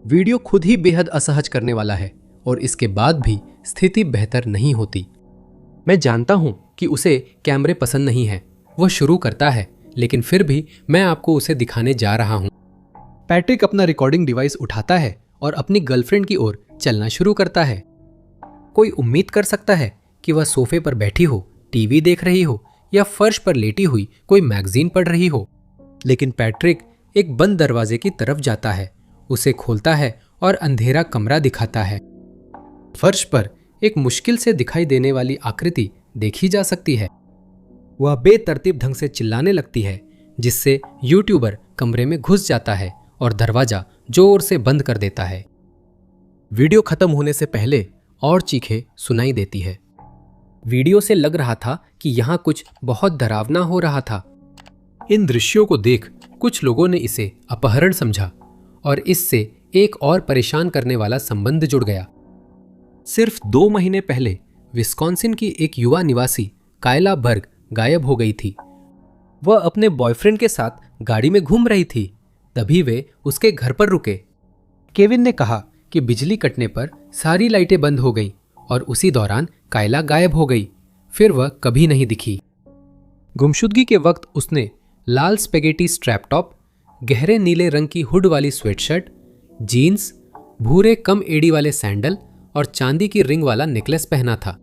वीडियो खुद ही बेहद असहज करने वाला है और इसके बाद भी स्थिति बेहतर नहीं होती। मैं जानता हूं कि उसे कैमरे पसंद नहीं है, वह शुरू करता है, लेकिन फिर भी मैं आपको उसे दिखाने जा रहा हूं। पैट्रिक अपना रिकॉर्डिंग डिवाइस उठाता है और अपनी गर्लफ्रेंड की ओर चलना शुरू करता है। कोई उम्मीद कर सकता है कि वह सोफे पर बैठी हो, टीवी देख रही हो या फर्श पर लेटी हुई कोई मैगजीन पढ़ रही हो, लेकिन पैट्रिक एक बंद दरवाजे की तरफ जाता है, उसे खोलता है और अंधेरा कमरा दिखाता है। फर्श पर एक मुश्किल से दिखाई देने वाली आकृति देखी जा सकती है। वह बेतरतीब ढंग से चिल्लाने लगती है, जिससे यूट्यूबर कमरे में घुस जाता है और दरवाजा जोर से बंद कर देता है। वीडियो खत्म होने से पहले और चीखें सुनाई देती है। वीडियो से लग रहा था कि यहाँ कुछ बहुत डरावना हो रहा था। इन दृश्यों को देख कुछ लोगों ने इसे अपहरण समझा और इससे एक और परेशान करने वाला संबंध जुड़ गया। सिर्फ 2 महीने पहले विस्कॉन्सिन की एक युवा निवासी कायला बर्ग गायब हो गई थी। वह अपने बॉयफ्रेंड के साथ गाड़ी में घूम रही थी, तभी वे उसके घर पर रुके। केविन ने कहा कि बिजली कटने पर सारी लाइटें बंद हो गईं और उसी दौरान कायला गायब हो गई। फिर वह कभी नहीं दिखी। गुमशुदगी के वक्त उसने लाल स्पेगेटी स्ट्रैप टॉप, गहरे नीले रंग की हुड वाली स्वेटशर्ट, जीन्स, भूरे कम एड़ी वाले सैंडल और चांदी की रिंग वाला नेकलेस पहना था।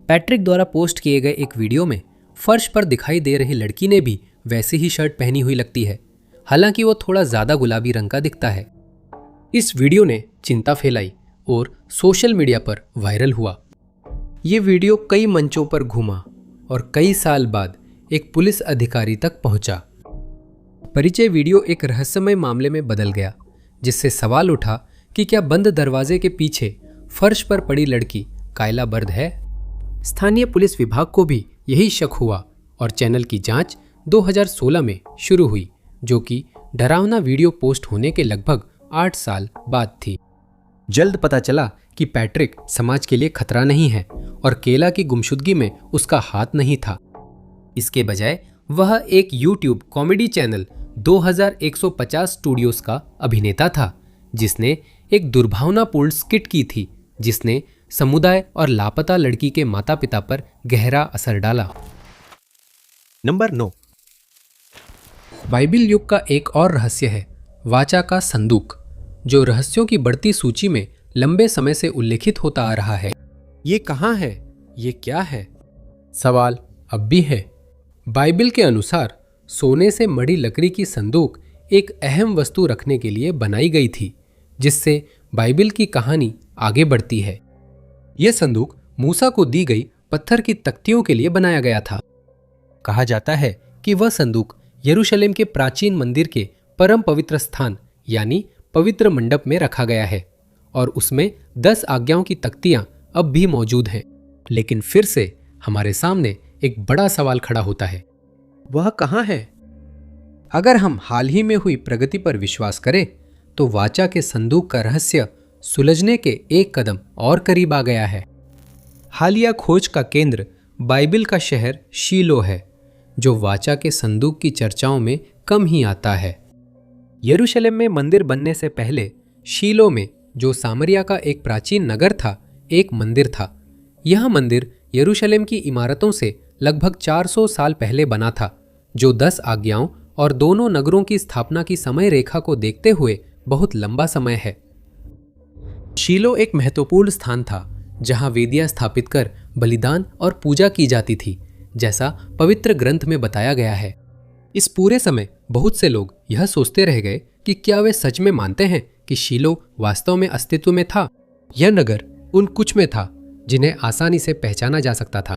पैट्रिक द्वारा पोस्ट किए गए एक वीडियो में फर्श पर दिखाई दे रही लड़की ने भी वैसी ही शर्ट पहनी हुई लगती है, हालांकि वो थोड़ा ज्यादा गुलाबी रंग का दिखता है। इस वीडियो ने चिंता फैलाई और सोशल मीडिया पर वायरल हुआ। ये वीडियो कई मंचों पर घूमा और कई साल बाद एक पुलिस अधिकारी तक पहुंचा। परिचय वीडियो एक रहस्यमय मामले में बदल गया, जिससे सवाल उठा कि क्या बंद दरवाजे के पीछे फर्श पर पड़ी लड़की कायला बर्द है। स्थानीय पुलिस विभाग को भी यही शक हुआ और चैनल की जांच 2016 में शुरू हुई, जो कि डरावना वीडियो पोस्ट होने के लगभग 8 साल बाद थी। जल्द पता चला कि पैट्रिक समाज के लिए खतरा नहीं है और केला की गुमशुदगी में उसका हाथ नहीं था। इसके बजाय वह एक YouTube कॉमेडी चैनल 2150 स्टूडियोज का अभिनेता था, जिसने एक दुर्भावनापूर्ण स्किट की थी जिसने समुदाय और लापता लड़की के माता पिता पर गहरा असर डाला। नंबर 9। बाइबिल युग का एक और रहस्य है वाचा का संदूक, जो रहस्यों की बढ़ती सूची में लंबे समय से उल्लेखित होता आ रहा है। ये कहाँ है? ये क्या है? सवाल अब भी है। बाइबिल के अनुसार सोने से मढ़ी लकड़ी की संदूक एक अहम वस्तु रखने के लिए बनाई गई थी, जिससे बाइबिल की कहानी आगे बढ़ती है। यह संदूक मूसा को दी गई पत्थर की तख्तियों के लिए बनाया गया था। कहा जाता है कि वह संदूक यरूशलेम के प्राचीन मंदिर के परम पवित्र स्थान यानी पवित्र मंडप में रखा गया है और उसमें 10 आज्ञाओं की तख्तियां अब भी मौजूद हैं। लेकिन फिर से हमारे सामने एक बड़ा सवाल खड़ा होता है, वह कहाँ है? अगर हम हाल ही में हुई प्रगति पर विश्वास करें तो वाचा के संदूक का रहस्य सुलझने के एक कदम और करीब आ गया है। हालिया खोज का केंद्र बाइबिल का शहर शीलो है, जो वाचा के संदूक की चर्चाओं में कम ही आता है। यरूशलेम में मंदिर बनने से पहले शीलो में, जो सामरिया का एक प्राचीन नगर था, एक मंदिर था। यह मंदिर यरूशलेम की इमारतों से लगभग 400 साल पहले बना था, जो 10 आज्ञाओं और दोनों नगरों की स्थापना की समय रेखा को देखते हुए बहुत लंबा समय है। शीलो एक महत्वपूर्ण स्थान था जहां वेदियां स्थापित कर बलिदान और पूजा की जाती थी, जैसा पवित्र ग्रंथ में बताया गया है। इस पूरे समय बहुत से लोग यह सोचते रह गए कि क्या वे सच में मानते हैं कि शीलो वास्तव में अस्तित्व में था। यह नगर उन कुछ में था जिन्हें आसानी से पहचाना जा सकता था।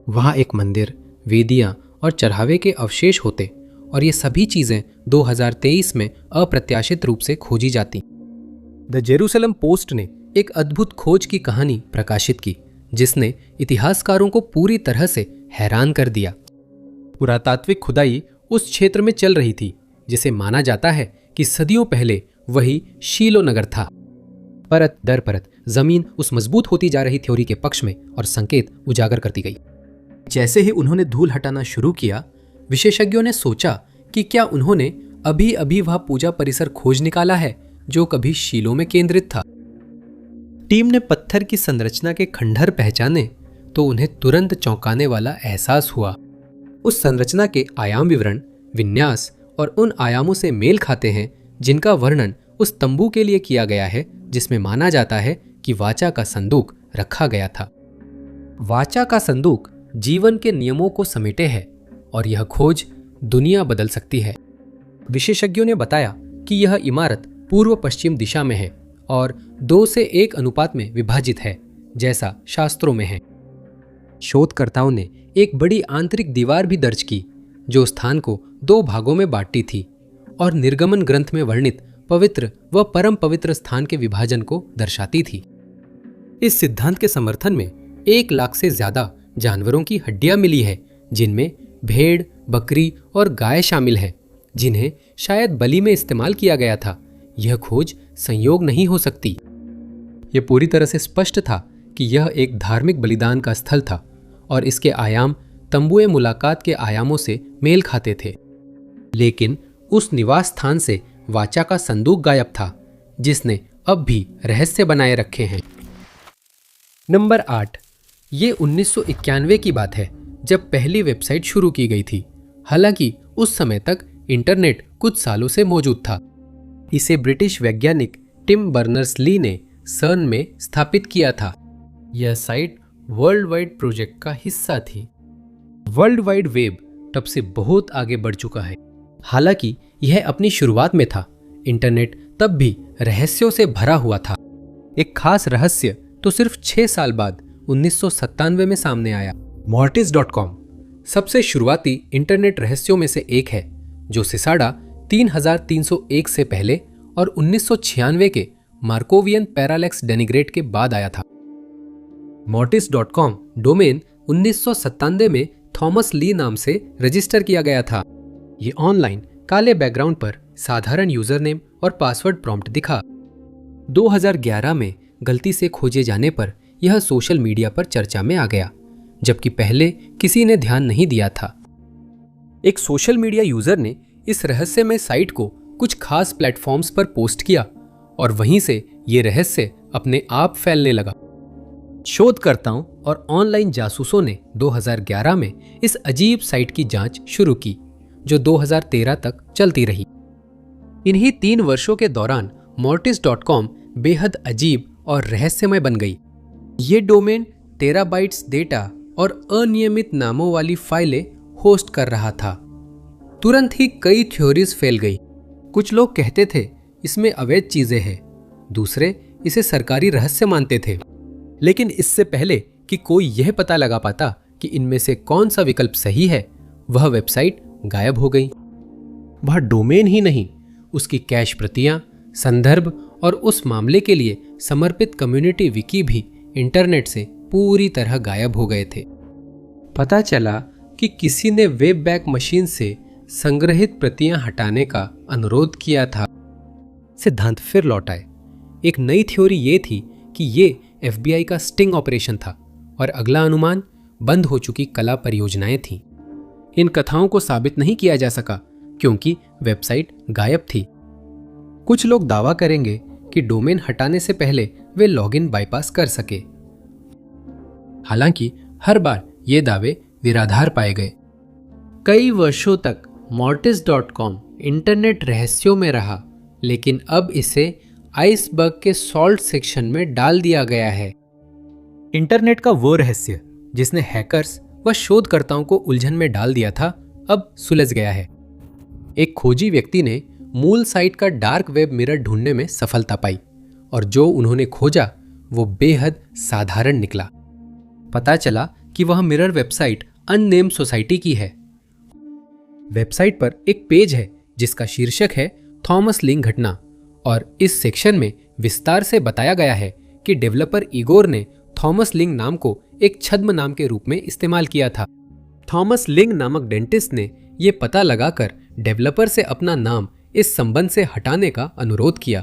वहां एक मंदिर, वेदियां और चढ़ावे के अवशेष होते और ये सभी चीजें 2023 में अप्रत्याशित रूप से खोजी जाती। द जेरूसलम पोस्ट ने एक अद्भुत खोज की कहानी प्रकाशित की, जिसने इतिहासकारों को पूरी तरह से हैरान कर दिया। पुरातात्विक खुदाई उस क्षेत्र में चल रही थी जिसे माना जाता है कि सदियों पहले वही शीलो नगर था। परत दर परत जमीन उस मजबूत होती जा रही थ्योरी के पक्ष में और संकेत उजागर करती गई। जैसे ही उन्होंने धूल हटाना शुरू किया, विशेषज्ञों ने सोचा कि क्या उन्होंने अभी अभी वह पूजा परिसर खोज निकाला है जो कभी शीलो में केंद्रित था। टीम ने पत्थर की संरचना के खंडहर पहचाने तो उन्हें तुरंत चौंकाने वाला एहसास हुआ। उस संरचना के आयाम विवरण, विन्यास और उन आयामों से मेल खाते हैं जिनका वर्णन उस तंबू के लिए किया गया है जिसमें माना जाता है कि वाचा का संदूक रखा गया था। वाचा का संदूक जीवन के नियमों को समेटे है और यह खोज दुनिया बदल सकती है। विशेषज्ञों ने बताया कि यह इमारत पूर्व पश्चिम दिशा में है और 2 से 1 अनुपात में विभाजित है, जैसा शास्त्रों में है। शोधकर्ताओं ने एक बड़ी आंतरिक दीवार भी दर्ज की जो स्थान को 2 भागों में बांटती थी और निर्गमन ग्रंथ में वर्णित पवित्र व परम पवित्र स्थान के विभाजन को दर्शाती थी। इस सिद्धांत के समर्थन में 1 लाख से ज्यादा जानवरों की हड्डियां मिली है, जिनमें भेड़, बकरी और गाय शामिल है, जिन्हें शायद बलि में इस्तेमाल किया गया था। यह खोज संयोग नहीं हो सकती। यह पूरी तरह से स्पष्ट था कि यह एक धार्मिक बलिदान का स्थल था और इसके आयाम तंबुए मुलाकात के आयामों से मेल खाते थे। लेकिन उस निवास स्थान से वाचा का संदूक गायब था, जिसने अब भी रहस्य बनाए रखे हैं। नंबर 8। ये 1991 की बात है जब पहली वेबसाइट शुरू की गई थी। हालांकि उस समय तक इंटरनेट कुछ सालों से मौजूद था। इसे ब्रिटिश वैज्ञानिक टिम बर्नर्स-ली ने सर्न में स्थापित किया था। यह साइट वर्ल्ड वाइड प्रोजेक्ट का हिस्सा थी। वर्ल्ड वाइड वेब तब से बहुत आगे बढ़ चुका है। हालांकि यह अपनी शुरुआत में था, इंटरनेट तब भी रहस्यों से भरा हुआ था। एक खास रहस्य तो सिर्फ 6 साल बाद 1997 में सामने आया। Mortis.com सबसे शुरुआती इंटरनेट रहस्यों में से एक है, जो सिसाडा 3301 से पहले और 1996 के मार्कोवियन पैरालेक्स डेनिग्रेट के बाद आया था। mortis.com डोमेन 1997 में थॉमस ली नाम से रजिस्टर किया गया था। ये ऑनलाइन काले बैकग्राउंड पर साधारण यूजर नेम और पासवर्ड प्रॉम्प्ट दिखा। 2011 में गलती से खोजे जाने पर यह सोशल मीडिया पर चर्चा में आ गया, जबकि पहले किसी ने ध्यान नहीं दिया था। एक सोशल मीडिया यूजर ने इस रहस्यमय साइट को कुछ खास प्लेटफॉर्म्स पर पोस्ट किया और वहीं से ये रहस्य अपने आप फैलने लगा। शोधकर्ताओं और ऑनलाइन जासूसों ने 2011 में इस अजीब साइट की जांच शुरू की, जो 2013 तक चलती रही। इन्हीं 3 वर्षों के दौरान mortis.com बेहद अजीब और रहस्यमय बन गई। ये डोमेन टेराबाइट्स डेटा और अनियमित नामों वाली फाइलें होस्ट कर रहा था। तुरंत ही कई थ्योरीज फैल गई। कुछ लोग कहते थे इसमें अवैध चीजें हैं, दूसरे इसे सरकारी रहस्य मानते थे। लेकिन इससे पहले कि कोई यह पता लगा पाता कि इनमें से कौन सा विकल्प सही है, वह वेबसाइट गायब हो गई। वह डोमेन ही नहीं, उसकी कैश प्रतियां, संदर्भ और उस मामले के लिए समर्पित कम्युनिटी विकी भी इंटरनेट से पूरी तरह गायब हो गए थे। पता चला कि किसी ने वेब बैक मशीन से संग्रहित प्रतियां हटाने का अनुरोध किया था। सिद्धांत फिर लौट आए। एक नई थ्योरी ये थी कि ये FBI का स्टिंग ऑपरेशन था और अगला अनुमान बंद हो चुकी कला परियोजनाएं थीं। इन कथाओं को साबित नहीं किया जा सका क्योंकि वेबसाइट गायब थी। कुछ लोग दावा करेंगे कि डोमेन हटाने से पहले वे लॉगिन बाईपास कर सके। हालांकि हर बार ये दावे निराधार पाए गए। कई वर्षों तक mortis.com इंटरनेट रहस्यों में रहा, लेकिन अब इसे आइसबर्ग के सॉल्ट सेक्शन में डाल दिया गया है। इंटरनेट का वो रहस्य जिसने हैकर्स व शोधकर्ताओं को उलझन में डाल दिया था, अब सुलझ गया है। एक खोजी व्यक्ति ने मूल साइट का डार्क वेब मिरर ढूंढने में सफलता पाई और जो उन्होंने खोजा वो बेहद साधारण निकला। पता चला कि वह मिरर वेबसाइट अननेम्ड सोसाइटी की है। वेबसाइट पर एक पेज है जिसका शीर्षक है थॉमस लिंग घटना और इस सेक्शन में विस्तार से बताया गया है कि डेवलपर इगोर ने थॉमस लिंग नाम को एक छद्म नाम के रूप में इस्तेमाल किया था। थॉमस लिंग नामक डेंटिस्ट ने यह पता लगाकर डेवलपर से अपना नाम इस संबंध से हटाने का अनुरोध किया।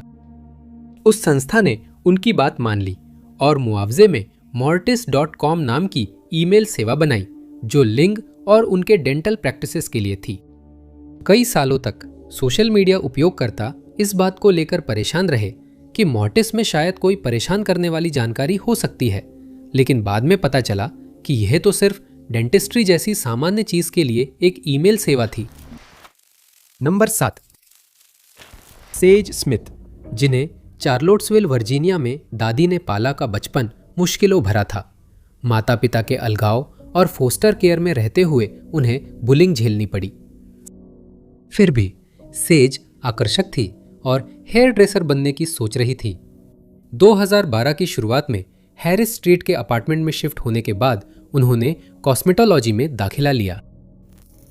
उस संस्था ने उनकी बात मान ली और मुआवजे में mortis.com नाम की ईमेल सेवा बनाई जो लिंग और उनके डेंटल प्रैक्टिसेस के लिए थी। कई सालों तक सोशल मीडिया उपयोगकर्ता इस बात को लेकर परेशान रहे कि मोर्टिस में शायद कोई परेशान करने वाली जानकारी हो सकती है, लेकिन बाद में पता चला कि यह तो सिर्फ डेंटिस्ट्री जैसी सामान्य चीज के लिए एक ईमेल सेवा थी। नंबर 7, सेज स्मिथ, जिन्हें चार्लोट्सविल वर्जीनिया में दादी ने पाला का बचपन मुश्किलों भरा था। माता पिता के अलगाव और फोस्टर केयर में रहते हुए उन्हें बुलिंग झेलनी पड़ी। फिर भी सेज आकर्षक थी और हेयर ड्रेसर बनने की सोच रही थी। 2012 की शुरुआत में हैरिस स्ट्रीट के अपार्टमेंट में शिफ्ट होने के बाद उन्होंने कॉस्मेटोलॉजी में दाखिला लिया।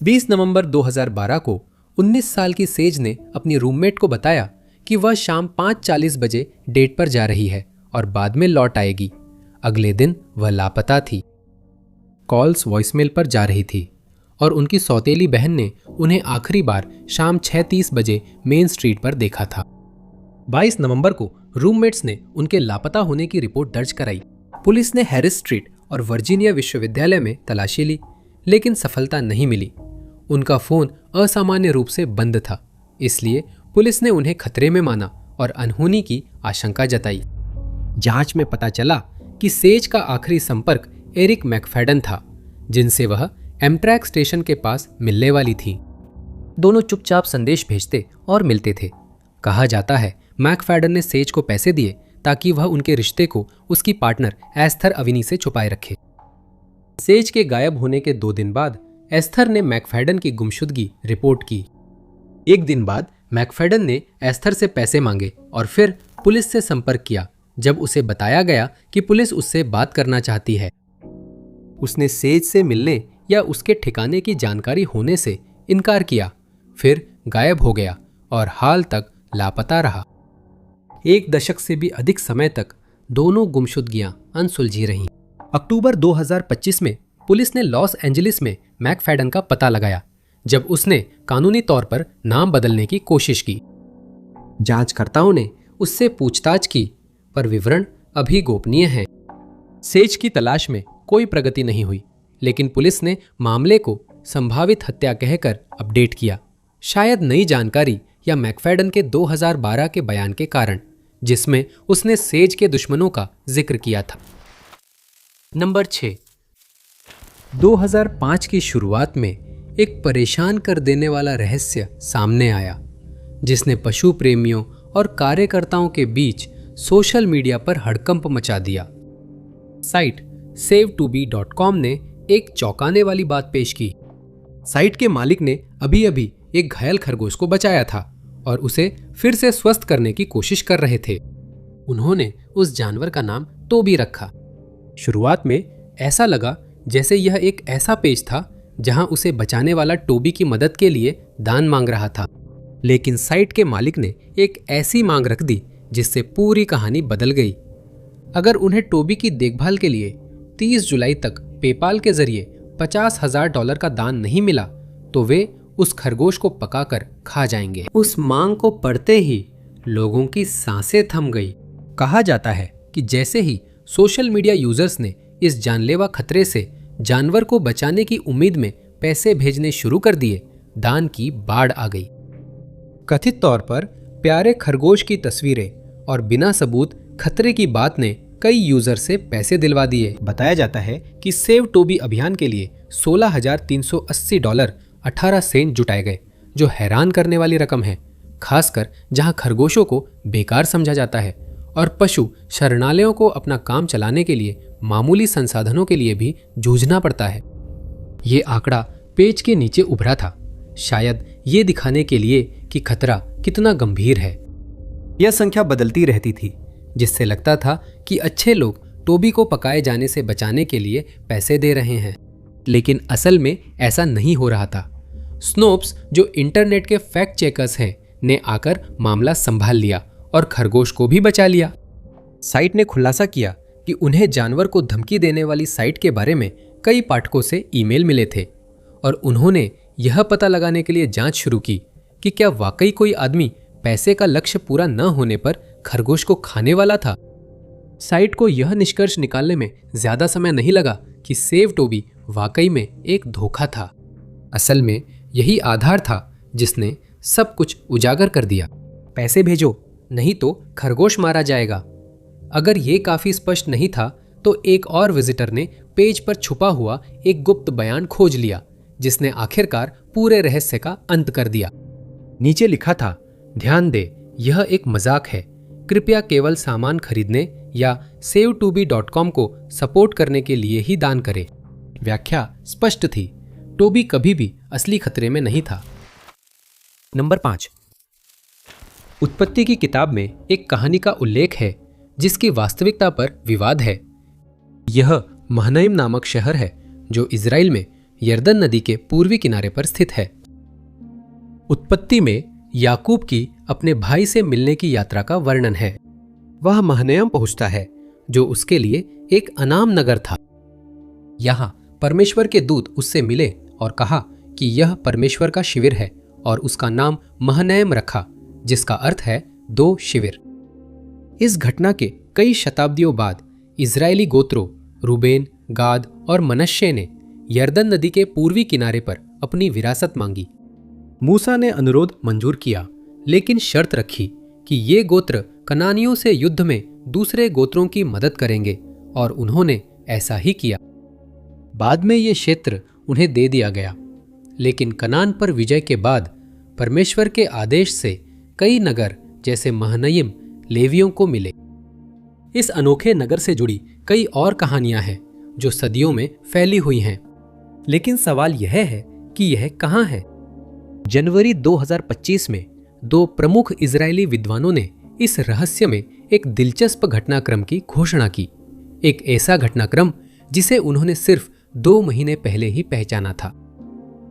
20 नवंबर 2012 को 19 साल की सेज ने अपनी रूममेट को बताया कि वह शाम 5:40 बजे डेट पर जा रही है और बाद में लौट आएगी। अगले दिन वह लापता थी। कॉल्स वॉइसमेल पर जा रही थी और उनकी सौतेली बहन ने उन्हें आखिरी बार शाम 6:30 बजे मेन स्ट्रीट पर देखा था। 22 नवंबर को रूममेट्स ने उनके लापता होने की रिपोर्ट दर्ज कराई। पुलिस ने हैरिस स्ट्रीट और वर्जीनिया विश्वविद्यालय में तलाशी ली, लेकिन सफलता नहीं मिली। उनका फोन असामान्य रूप से बंद था, इसलिए पुलिस ने उन्हें खतरे में माना और अनहोनी की आशंका जताई। जांच में पता चला कि सेज का आखिरी संपर्क एरिक मैकफैडन था, जिनसे वह एम्ट्रैक स्टेशन के पास मिलने वाली थी। दोनों चुपचाप संदेश भेजते और मिलते थे। कहा जाता है मैकफैडन ने सेज को पैसे दिए ताकि वह उनके रिश्ते को उसकी पार्टनर एस्थर अविनी से छुपाए रखे। सेज के गायब होने के 2 दिन बाद एस्थर ने मैकफैडन की गुमशुदगी रिपोर्ट की। 1 दिन बाद मैकफैडन ने एस्थर से पैसे मांगे और फिर पुलिस से संपर्क किया जब उसे बताया गया कि पुलिस उससे बात करना चाहती है। उसने सेज से मिलने या उसके ठिकाने की जानकारी होने से इनकार किया, फिर गायब हो गया और हाल तक लापता रहा। 1 दशक से भी अधिक समय तक दोनों गुमशुदगियां अनसुलझी रहीं। अक्टूबर 2025 में पुलिस ने लॉस एंजलिस में मैकफैडन का पता लगाया जब उसने कानूनी तौर पर नाम बदलने की कोशिश की। जांचकर्ताओं ने उससे पूछताछ की, पर विवरण अभी गोपनीय हैं। सेज की तलाश में कोई प्रगति नहीं हुई, लेकिन पुलिस ने मामले को संभावित हत्या कहकर अपडेट किया, शायद नई जानकारी या मैकफैडन के 2012 के बयान के कारण, जिसमें उसने सेज के दुश्मनों का जिक्र किया था। नंबर 6। 2005 की शुरुआत में एक परेशान कर देने वाला रहस्य सामने आया, जिसने पशु प्रेमियों और कार्यकर्ताओं के बीच सोशल मीडिया पर हड़कंप मचा दिया। साइट save2be.com ने एक चौंकाने वाली बात पेश की। साइट के मालिक ने अभी अभी एक घायल खरगोश को बचाया था और उसे फिर से स्वस्थ करने की कोशिश कर रहे थे। उन्होंने उस जानवर का नाम टोबी रखा। शुरुआत में ऐसा लगा जैसे यह एक ऐसा पेज था जहां उसे बचाने वाला टोबी की मदद के लिए दान मांग रहा था, लेकिन साइट के मालिक ने एक ऐसी मांग रख दी जिससे पूरी कहानी बदल गई। अगर उन्हें टोबी की देखभाल के लिए 30 जुलाई तक पेपाल के जरिए $50,000 का दान नहीं मिला तो वे उस खरगोश को पकाकर खा जाएंगे। उस मांग को पढ़ते ही लोगों की सांसें थम गई। कहा जाता है कि जैसे ही सोशल मीडिया यूजर्स ने इस जानलेवा खतरे से जानवर को बचाने की उम्मीद में पैसे भेजने शुरू कर दिए, दान की बाढ़ आ गई। कथित तौर पर प्यारे खरगोश की तस्वीरें और बिना सबूत खतरे की बात ने कई यूजर से पैसे दिलवा दिए। बताया जाता है कि सेव टोबी अभियान के लिए $16,380 18 सेंट जुटाए गए, जो हैरान करने वाली रकम है, खासकर जहां खरगोशों को बेकार समझा जाता है और पशु शरणालयों को अपना काम चलाने के लिए मामूली संसाधनों के लिए भी जूझना पड़ता है। ये आंकड़ा पेज के नीचे उभरा था, शायद ये दिखाने के लिए कि खतरा कितना गंभीर है। यह संख्या बदलती रहती थी, जिससे लगता था कि अच्छे लोग टोबी को पकाए जाने से बचाने के लिए पैसे दे रहे हैं, लेकिन असल में ऐसा नहीं हो रहा था। स्नोप्स, जो इंटरनेट के फैक्ट चेकर्स हैं, ने आकर मामला संभाल लिया और खरगोश को भी बचा लिया। साइट ने खुलासा किया कि उन्हें जानवर को धमकी देने वाली साइट के बारे में कई पाठकों से ईमेल मिले थे और उन्होंने यह पता लगाने के लिए जांच शुरू की कि क्या वाकई कोई आदमी पैसे का लक्ष्य पूरा न होने पर खरगोश को खाने वाला था। साइट को यह निष्कर्ष निकालने में ज्यादा समय नहीं लगा कि सेव टोबी वाकई में एक धोखा था। असल में यही आधार था जिसने सब कुछ उजागर कर दिया। पैसे भेजो, नहीं तो खरगोश मारा जाएगा। अगर ये काफी स्पष्ट नहीं था तो एक और विजिटर ने पेज पर छुपा हुआ एक गुप्त बयान खोज लिया, जिसने आखिरकार पूरे रहस्य का अंत कर दिया। नीचे लिखा था, ध्यान दे, यह एक मजाक है, कृपया केवल सामान खरीदने या save2be.com को सपोर्ट करने के लिए ही दान करें। व्याख्या स्पष्ट थी, टोबी कभी भी असली खतरे में नहीं था। नंबर 5। उत्पत्ति की किताब में एक कहानी का उल्लेख है जिसकी वास्तविकता पर विवाद है। यह महनईम नामक शहर है जो इजराइल में यर्दन नदी के पूर्वी किनारे पर स्थित है। उत्पत्ति में याकूब की अपने भाई से मिलने की यात्रा का वर्णन है। वह महनईम पहुंचता है जो उसके लिए एक अनाम नगर था। यहां परमेश्वर के दूत उससे मिले और कहा कि यह परमेश्वर का शिविर है और उसका नाम महनईम रखा, जिसका अर्थ है 2 शिविर। इस घटना के कई शताब्दियों बाद इजरायली गोत्रों रूबेन, गाद और मनश्शे ने यर्दन नदी के पूर्वी किनारे पर अपनी विरासत मांगी। मूसा ने अनुरोध मंजूर किया, लेकिन शर्त रखी कि ये गोत्र कनानियों से युद्ध में दूसरे गोत्रों की मदद करेंगे, और उन्होंने ऐसा ही किया। बाद में ये क्षेत्र उन्हें दे दिया गया, लेकिन कनान पर विजय के बाद परमेश्वर के आदेश से कई नगर जैसे महनईम लेवियों को मिले। इस अनोखे नगर से जुड़ी कई और कहानियां हैं जो सदियों में फैली हुई हैं, लेकिन सवाल यह है कि यह कहां है। जनवरी 2025 में 2 प्रमुख इजरायली विद्वानों ने इस रहस्य में एक दिलचस्प घटनाक्रम की घोषणा की, एक ऐसा घटनाक्रम जिसे उन्होंने सिर्फ 2 महीने पहले ही पहचाना था।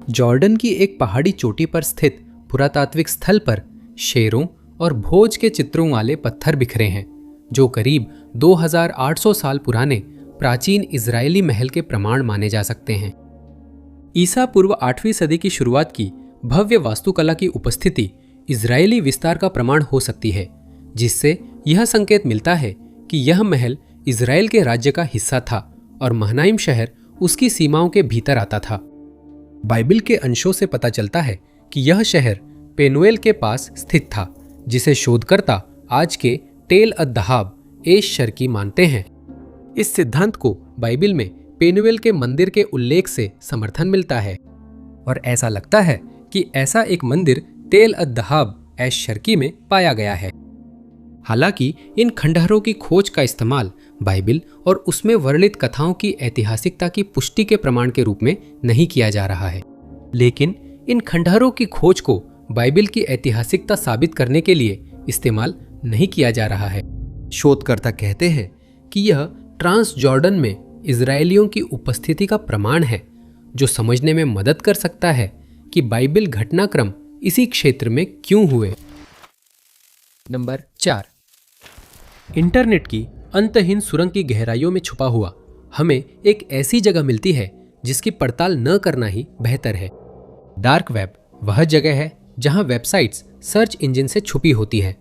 जॉर्डन की एक पहाड़ी चोटी पर स्थित पुरातात्विक स्थल पर शेरों और भोज के चित्रों वाले पत्थर बिखरे हैं, जो करीब 2800 साल पुराने प्राचीन इजरायली महल के प्रमाण माने जा सकते हैं। ईसा पूर्व 8वीं सदी की शुरुआत की भव्य वास्तुकला की उपस्थिति इजरायली विस्तार का प्रमाण हो सकती है, जिससे यह संकेत मिलता है कि यह महल इजराइल के राज्य का हिस्सा था और महनाइम शहर उसकी सीमाओं के भीतर आता था। बाइबल के अंशों से पता चलता है कि यह शहर पेनुएल के पास स्थित था, जिसे शोधकर्ता आज के टेल अद-दहाब एश शर्की मानते हैं। इस सिद्धांत को बाइबल में पेनुएल के मंदिर के उल्लेख से समर्थन मिलता है और ऐसा लगता है कि ऐसा एक मंदिर टेल अद-दहाब एश शर्की में पाया गया है। हालांकि इन खंडहरों की खोज का इस्तेमाल बाइबल और उसमें वर्णित कथाओं की ऐतिहासिकता की पुष्टि के प्रमाण के रूप में नहीं किया जा रहा है, लेकिन इन खंडहरों की खोज को बाइबल की ऐतिहासिकता साबित करने के लिए इस्तेमाल नहीं किया जा रहा है। शोधकर्ता कहते हैं कि यह ट्रांस जॉर्डन में इजरायलियों की उपस्थिति का प्रमाण है, जो समझने में मदद कर सकता है कि बाइबल घटनाक्रम इसी क्षेत्र में क्यों हुए। नंबर 4, इंटरनेट की अंतहीन सुरंग की गहराइयों में छुपा हुआ हमें एक ऐसी जगह मिलती है जिसकी पड़ताल न करना ही बेहतर है। डार्क वेब वह जगह है जहां वेबसाइट्स सर्च इंजन से छुपी होती हैं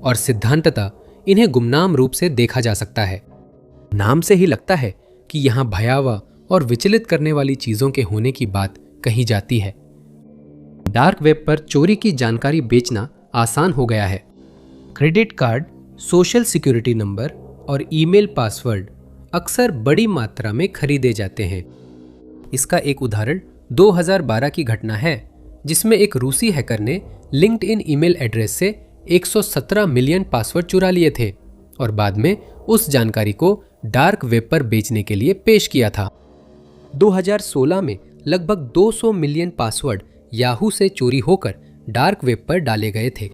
और सिद्धांततः इन्हें गुमनाम रूप से देखा जा सकता है। नाम से ही लगता है कि यहां भयावह और विचलित करने वाली चीजों के होने की बात कही जाती है। डार्क वेब पर चोरी की जानकारी बेचना आसान हो गया है। Credit card, social security number और ईमेल पासवर्ड अक्सर बड़ी मात्रा में खरीदे जाते हैं। इसका एक उदाहरण 2012 की घटना है, जिसमें एक रूसी हैकर ने लिंक्डइन ईमेल एड्रेस से 117 मिलियन पासवर्ड चुरा लिए थे और बाद में उस जानकारी को डार्क वेब पर बेचने के लिए पेश किया था। 2016 में लगभग 200 मिलियन पासवर्ड याहू से चोरी होकर डार्क वेब पर डाले गए थे।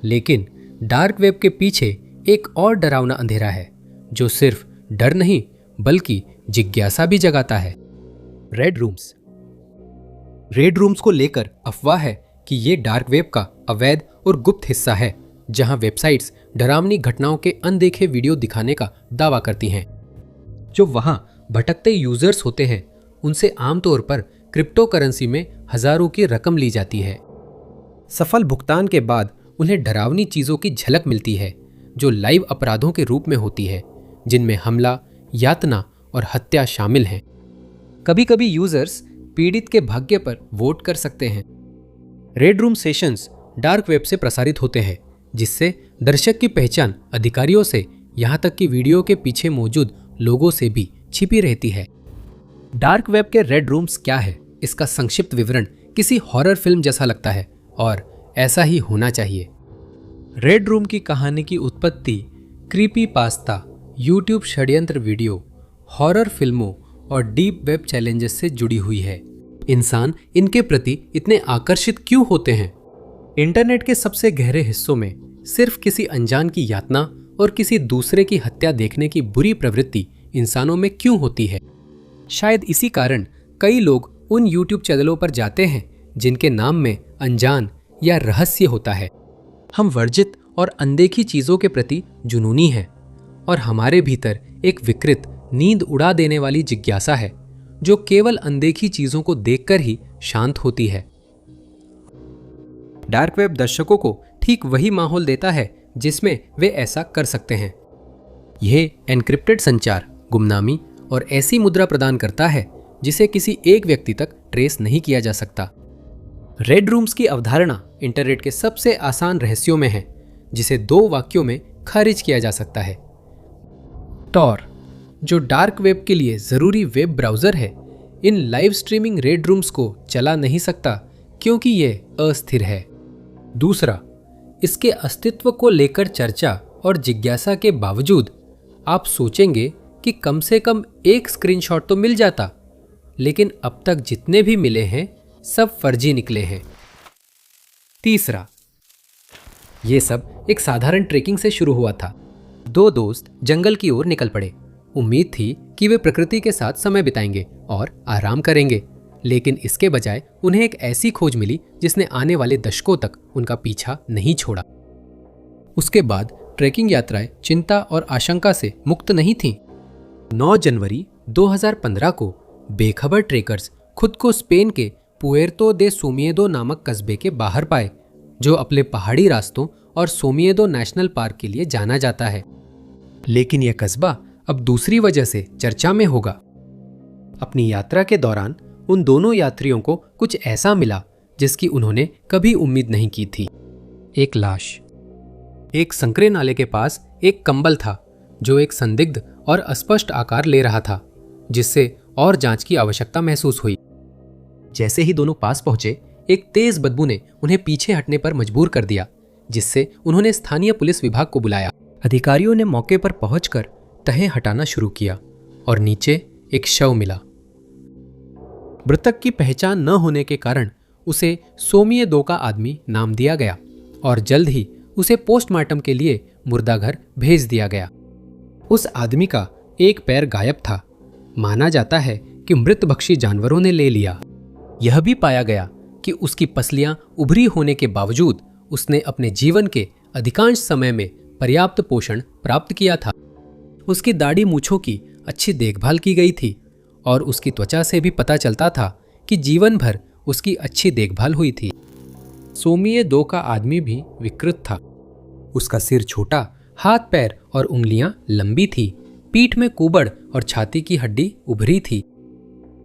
लेकिन डार्क वेब के पीछे एक और डरावना अंधेरा है, जो सिर्फ डर नहीं बल्कि जिज्ञासा भी जगाता है। रेड रूम्स को लेकर अफवाह है कि ये डार्क वेब का अवैध और गुप्त हिस्सा है, जहां वेबसाइट्स डरावनी घटनाओं के अनदेखे वीडियो दिखाने का दावा करती हैं। जो वहां भटकते यूजर्स होते हैं, उनसे आमतौर पर क्रिप्टो करेंसी में हजारों की रकम ली जाती है। सफल भुगतान के बाद उन्हें डरावनी चीजों की झलक मिलती है, जो लाइव अपराधों के रूप में होती है, जिनमें हमला, यातना और हत्या शामिल हैं। कभी कभी यूजर्स पीड़ित के भाग्य पर वोट कर सकते हैं। Red room sessions dark web से प्रसारित होते हैं, जिससे दर्शक की पहचान अधिकारियों से यहां तक कि वीडियो के पीछे मौजूद लोगों से भी छिपी रहती है। डार्क वेब के रेड रूम्स क्या है, इसका संक्षिप्त विवरण किसी हॉरर फिल्म जैसा लगता है और ऐसा ही होना चाहिए। रेड रूम की कहानी की उत्पत्ति क्रीपी पास्ता, यूट्यूब षड्यंत्र वीडियो, हॉरर फिल्मों और डीप वेब चैलेंजेस से जुड़ी हुई है। इंसान इनके प्रति इतने आकर्षित क्यों होते हैं? इंटरनेट के सबसे गहरे हिस्सों में सिर्फ किसी अनजान की यातना और किसी दूसरे की हत्या देखने की बुरी प्रवृत्ति इंसानों में क्यों होती है? शायद इसी कारण कई लोग उन यूट्यूब चैनलों पर जाते हैं जिनके नाम में अनजान या रहस्य होता है। हम वर्जित और अनदेखी चीजों के प्रति जुनूनी हैं और हमारे भीतर एक विकृत, नींद उड़ा देने वाली जिज्ञासा है, जो केवल अनदेखी चीजों को देखकर ही शांत होती है। डार्क वेब दर्शकों को ठीक वही माहौल देता है जिसमें वे ऐसा कर सकते हैं। यह एन्क्रिप्टेड संचार, गुमनामी और ऐसी मुद्रा प्रदान करता है जिसे किसी एक व्यक्ति तक ट्रेस नहीं किया जा सकता। रेड रूम्स की अवधारणा इंटरनेट के सबसे आसान रहस्यों में है, जिसे 2 वाक्यों में खारिज किया जा सकता है। टॉर, जो डार्क वेब के लिए जरूरी वेब ब्राउजर है, इन लाइव स्ट्रीमिंग रेड रूम्स को चला नहीं सकता क्योंकि यह अस्थिर है। दूसरा, इसके अस्तित्व को लेकर चर्चा और जिज्ञासा के बावजूद आप सोचेंगे कि कम से कम एक स्क्रीनशॉट तो मिल जाता, लेकिन अब तक जितने भी मिले हैं सब फर्जी निकले हैं। तीसरा, ये सब एक साधारण ट्रेकिंग से शुरू हुआ था। 2 दोस्त जंगल की ओर निकल पड़े। उम्मीद थी कि वे प्रकृति के साथ समय बिताएंगे और आराम करेंगे, लेकिन इसके बजाय उन्हें एक ऐसी खोज मिली जिसने आने वाले दशकों तक उनका पीछा नहीं छोड़ा। उसके बाद ट्रैकिंग यात्राएं चिंता और आशंका से मुक्त नहीं थीं। 9 जनवरी 2015 को बेखबर ट्रेकर्स खुद को स्पेन के पुएर्तो दे सोमिएदो नामक कस्बे के बाहर पाए, जो अपने पहाड़ी रास्तों और सोमिएदो नेशनल पार्क के लिए जाना जाता है। लेकिन यह कस्बा अब दूसरी वजह से चर्चा में होगा। अपनी यात्रा के दौरान उन दोनों यात्रियों को कुछ ऐसा मिला जिसकी उन्होंने कभी उम्मीद नहीं की थी। एक लाश। एक संकरे नाले के पास एक कंबल था जो एक संदिग्ध और अस्पष्ट आकार ले रहा था, जिससे और जांच की आवश्यकता महसूस हुई। जैसे ही दोनों पास पहुंचे, एक तेज बदबू ने उन्हें पीछे हटने पर मजबूर कर दिया, जिससे उन्होंने स्थानीय पुलिस विभाग को बुलाया। अधिकारियों ने मौके पर पहुंचकर तहें हटाना शुरू किया और नीचे एक शव मिला। मृतक की पहचान न होने के कारण उसे सोमिएदो का आदमी नाम दिया गया और जल्द ही उसे पोस्टमार्टम के लिए मुर्दाघर भेज दिया गया। उस आदमी का एक पैर गायब था। माना जाता है कि मृतभक्षी जानवरों ने ले लिया। यह भी पाया गया कि उसकी पसलियां उभरी होने के बावजूद उसने अपने जीवन के अधिकांश समय में पर्याप्त पोषण प्राप्त किया था। उसकी दाढ़ी मूछों की अच्छी देखभाल की गई थी और उसकी त्वचा से भी पता चलता था कि जीवन भर उसकी अच्छी देखभाल हुई थी। सोमिएदो का आदमी भी विकृत था। उसका सिर छोटा, हाथ पैर और उंगलियां लंबी थी, पीठ में कुबड़ और छाती की हड्डी उभरी थी।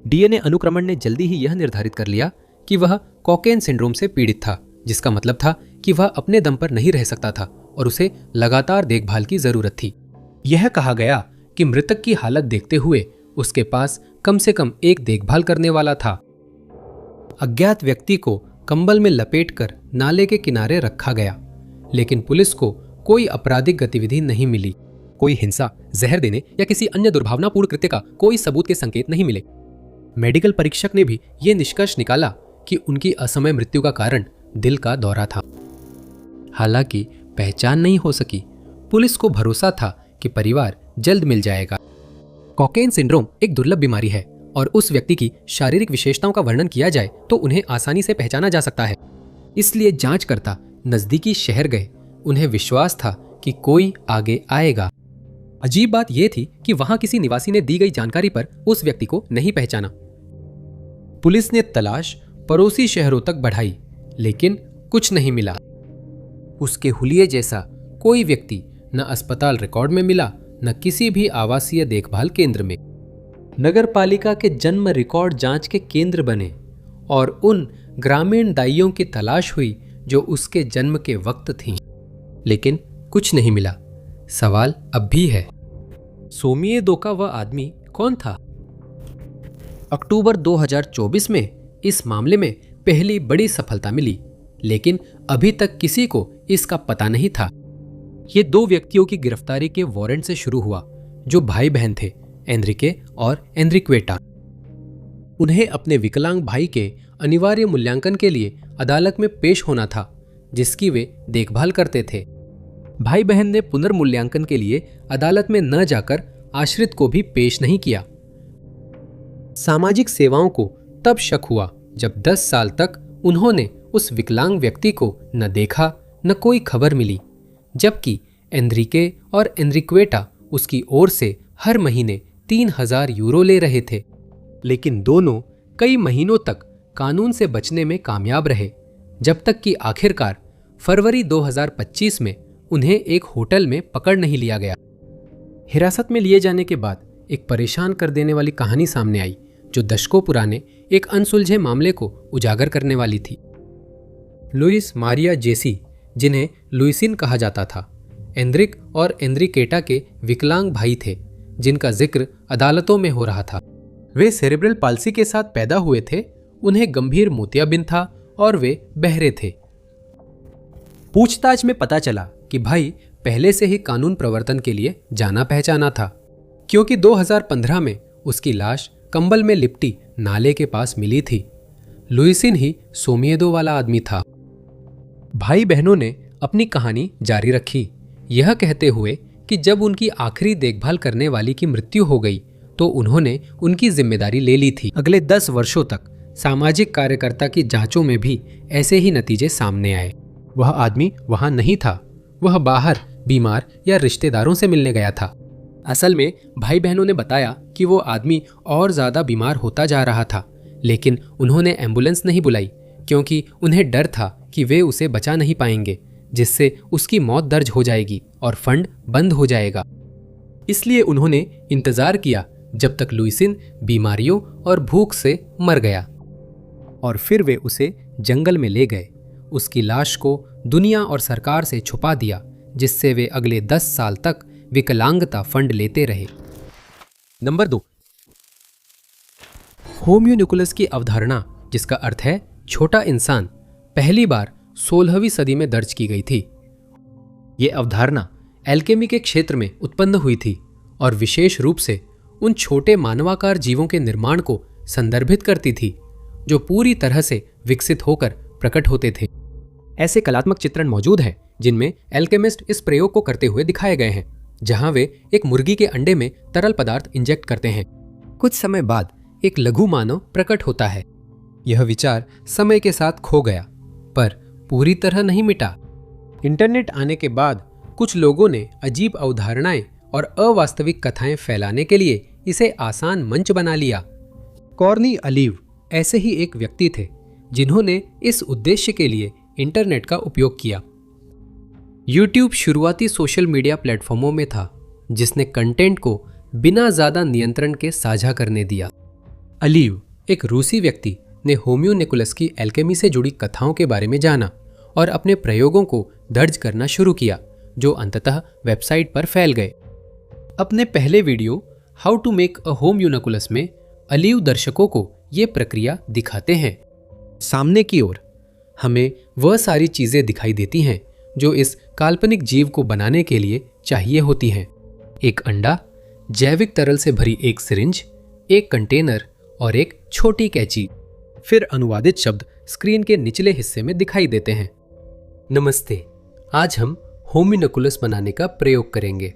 डीएनए अनुक्रमण ने जल्दी ही यह निर्धारित कर लिया कि वह कॉकेन सिंड्रोम से पीड़ित था, जिसका मतलब था कि वह अपने दम पर नहीं रह सकता था और उसे लगातार देखभाल की जरूरत थी। यह कहा गया कि मृतक की हालत देखते हुए उसके पास कम से कम एक देखभाल करने वाला था। अज्ञात व्यक्ति को कंबल में लपेटकर नाले के किनारे रखा गया, लेकिन पुलिस को कोई आपराधिक गतिविधि नहीं मिली। कोई हिंसा, जहर देने या किसी अन्य दुर्भावनापूर्ण कृत्य का कोई सबूत के संकेत नहीं मिले। मेडिकल परीक्षक ने भी यह निष्कर्ष निकाला कि उनकी असमय मृत्यु का कारण दिल का दौरा था। हालांकि पहचान नहीं हो सकी। पुलिस को भरोसा था कि परिवार जल्द मिल जाएगा। कॉकेन सिंड्रोम एक दुर्लभ बीमारी है और उस व्यक्ति की शारीरिक विशेषताओं का वर्णन किया जाए तो उन्हें आसानी से पहचाना जा सकता है। इसलिए जांचकर्ता नजदीकी शहर गए। उन्हें विश्वास था कि कोई आगे आएगा। अजीब बात यह थी कि वहां किसी निवासी ने दी गई जानकारी पर उस व्यक्ति को नहीं पहचाना। पुलिस ने तलाश पड़ोसी शहरों तक बढ़ाई, लेकिन कुछ नहीं मिला। उसके हुलिये जैसा कोई व्यक्ति न अस्पताल रिकॉर्ड में मिला, न किसी भी आवासीय देखभाल केंद्र में। नगरपालिका के जन्म रिकॉर्ड जांच के केंद्र बने और उन ग्रामीण दाइयों की तलाश हुई जो उसके जन्म के वक्त थीं, लेकिन कुछ नहीं मिला। सवाल अब भी है, सोमिएदो का वह आदमी कौन था? अक्टूबर 2024 में इस मामले में पहली बड़ी सफलता मिली, लेकिन अभी तक किसी को इसका पता नहीं था। ये 2 व्यक्तियों की गिरफ्तारी के वारंट से शुरू हुआ, जो भाई बहन थे, एनरिके और एनरिक्वेटा। उन्हें अपने विकलांग भाई के अनिवार्य मूल्यांकन के लिए अदालत में पेश होना था, जिसकी वे देखभाल करते थे। भाई बहन ने पुनर्मूल्यांकन के लिए अदालत में न जाकर आश्रित को भी पेश नहीं किया। सामाजिक सेवाओं को तब शक हुआ जब 10 साल तक उन्होंने उस विकलांग व्यक्ति को न देखा, न कोई खबर मिली, जबकि एनरिके और एनरिक्वेटा उसकी ओर से हर महीने 3000 यूरो ले रहे थे। लेकिन दोनों कई महीनों तक कानून से बचने में कामयाब रहे, जब तक कि आखिरकार फरवरी 2025 में उन्हें एक होटल में पकड़ नहीं लिया गया। हिरासत में लिए जाने के बाद एक परेशान कर देने वाली कहानी सामने आई, जो दशकों पुराने एक अनसुलझे मामले को उजागर करने वाली थी। लुइस मारिया जेसी, जिन्हें लुइसिन कहा जाता था, एनरिक और एनरिकेटा के विकलांग भाई थे, जिनका जिक्र अदालतों में हो रहा था। वे सेरेब्रल पाल्सी के साथ पैदा हुए थे, उन्हें गंभीर मोतियाबिंद था और वे बहरे थे। पूछताछ में पता चला कि भाई पहले से ही कानून प्रवर्तन के लिए जाना पहचाना था, क्योंकि 2015 में उसकी लाश कंबल में लिपटी नाले के पास मिली थी। लुइसिन ही सोमिएदो वाला आदमी था। भाई बहनों ने अपनी कहानी जारी रखी, यह कहते हुए कि जब उनकी आखिरी देखभाल करने वाली की मृत्यु हो गई तो उन्होंने उनकी जिम्मेदारी ले ली थी। अगले 10 वर्षों तक सामाजिक कार्यकर्ता की जांचों में भी ऐसे ही नतीजे सामने आए। वह आदमी वहां नहीं था, वह बाहर बीमार या रिश्तेदारों से मिलने गया था। असल में भाई बहनों ने बताया कि वो आदमी और ज्यादा बीमार होता जा रहा था, लेकिन उन्होंने एम्बुलेंस नहीं बुलाई क्योंकि उन्हें डर था कि वे उसे बचा नहीं पाएंगे, जिससे उसकी मौत दर्ज हो जाएगी और फंड बंद हो जाएगा। इसलिए उन्होंने इंतजार किया जब तक लुइसिन बीमारियों और भूख से मर गया, और फिर वे उसे जंगल में ले गए। उसकी लाश को दुनिया और सरकार से छुपा दिया, जिससे वे अगले 10 साल तक विकलांगता फंड लेते रहे। नंबर 2, होम्यूनिकुलस की अवधारणा, जिसका अर्थ है छोटा इंसान, पहली बार 16वीं सदी में दर्ज की गई थी। ये अवधारणा एल्केमी के क्षेत्र में उत्पन्न हुई थी और विशेष रूप से उन छोटे मानवाकार जीवों के निर्माण को संदर्भित करती थी जो पूरी तरह से विकसित होकर प्रकट होते थे। ऐसे कलात्मक चित्रण मौजूद हैं जिनमें एल्केमिस्ट इस प्रयोग को करते हुए दिखाए गए हैं, जहां वे एक मुर्गी के अंडे में तरल पदार्थ इंजेक्ट करते हैं। कुछ समय बाद एक लघु मानव प्रकट होता है। यह विचार समय के साथ खो गया, पर पूरी तरह नहीं मिटा। इंटरनेट आने के बाद कुछ लोगों ने अजीब अवधारणाएं और अवास्तविक कथाएं फैलाने के लिए इसे आसान मंच बना लिया। कॉर्नी अलीव ऐसे ही एक व्यक्ति थे जिन्होंने इस उद्देश्य के लिए इंटरनेट का उपयोग किया। यूट्यूब शुरुआती सोशल मीडिया प्लेटफॉर्मों में था जिसने कंटेंट को बिना ज्यादा नियंत्रण के साझा करने दिया। अलीव, एक रूसी व्यक्ति, ने होम्यूनिकुलस की एल्केमी से जुड़ी कथाओं के बारे में जाना और अपने प्रयोगों को दर्ज करना शुरू किया, जो अंततः वेबसाइट पर फैल गए। अपने पहले video how to make a homunculus में अलीव दर्शकों को ये प्रक्रिया दिखाते हैं। सामने की ओर हमें वह सारी चीजें दिखाई देती हैं जो इस काल्पनिक जीव को बनाने के लिए चाहिए होती हैं। एक अंडा, जैविक तरल से भरी एक सिरिंज, एक कंटेनर और एक छोटी कैंची। फिर अनुवादित शब्द स्क्रीन के निचले हिस्से में दिखाई देते हैं। नमस्ते, आज हम होम्यूनिकुलस बनाने का प्रयोग करेंगे।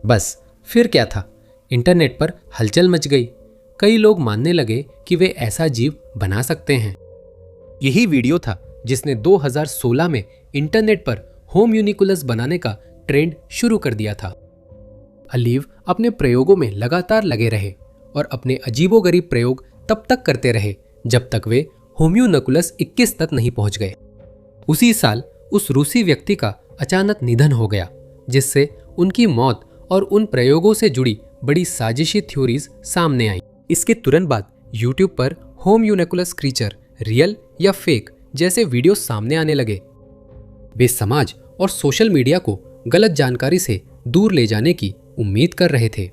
बस फिर क्या था, इंटरनेट पर हलचल मच गई। कई लोग मानने लगे कि वे ऐसा जीव बना सकते हैं। यही वीडियो था जिसने 2016 में इंटरनेट पर होम्यूनिकुलस बनाने का ट्रेंड शुरू कर दिया था। अलीव अपने प्रयोगों में लगातार लगे रहे और अपने अजीबोगरीब प्रयोग तब तक करते रहे जब तक वे होम्यूनिकुलस 21 तक नहीं पहुंच गए। उसी साल उस रूसी व्यक्ति का अचानक निधन हो गया, जिससे उनकी मौत और उन प्रयोगों से जुड़ी बड़ी साजिशी थ्योरीज सामने आई। इसके तुरंत बाद यूट्यूब पर होम्यूनिकुलस क्रीचर रियल या फेक जैसे वीडियो सामने आने लगे। वे समाज और सोशल मीडिया को गलत जानकारी से दूर ले जाने की उम्मीद कर रहे थे।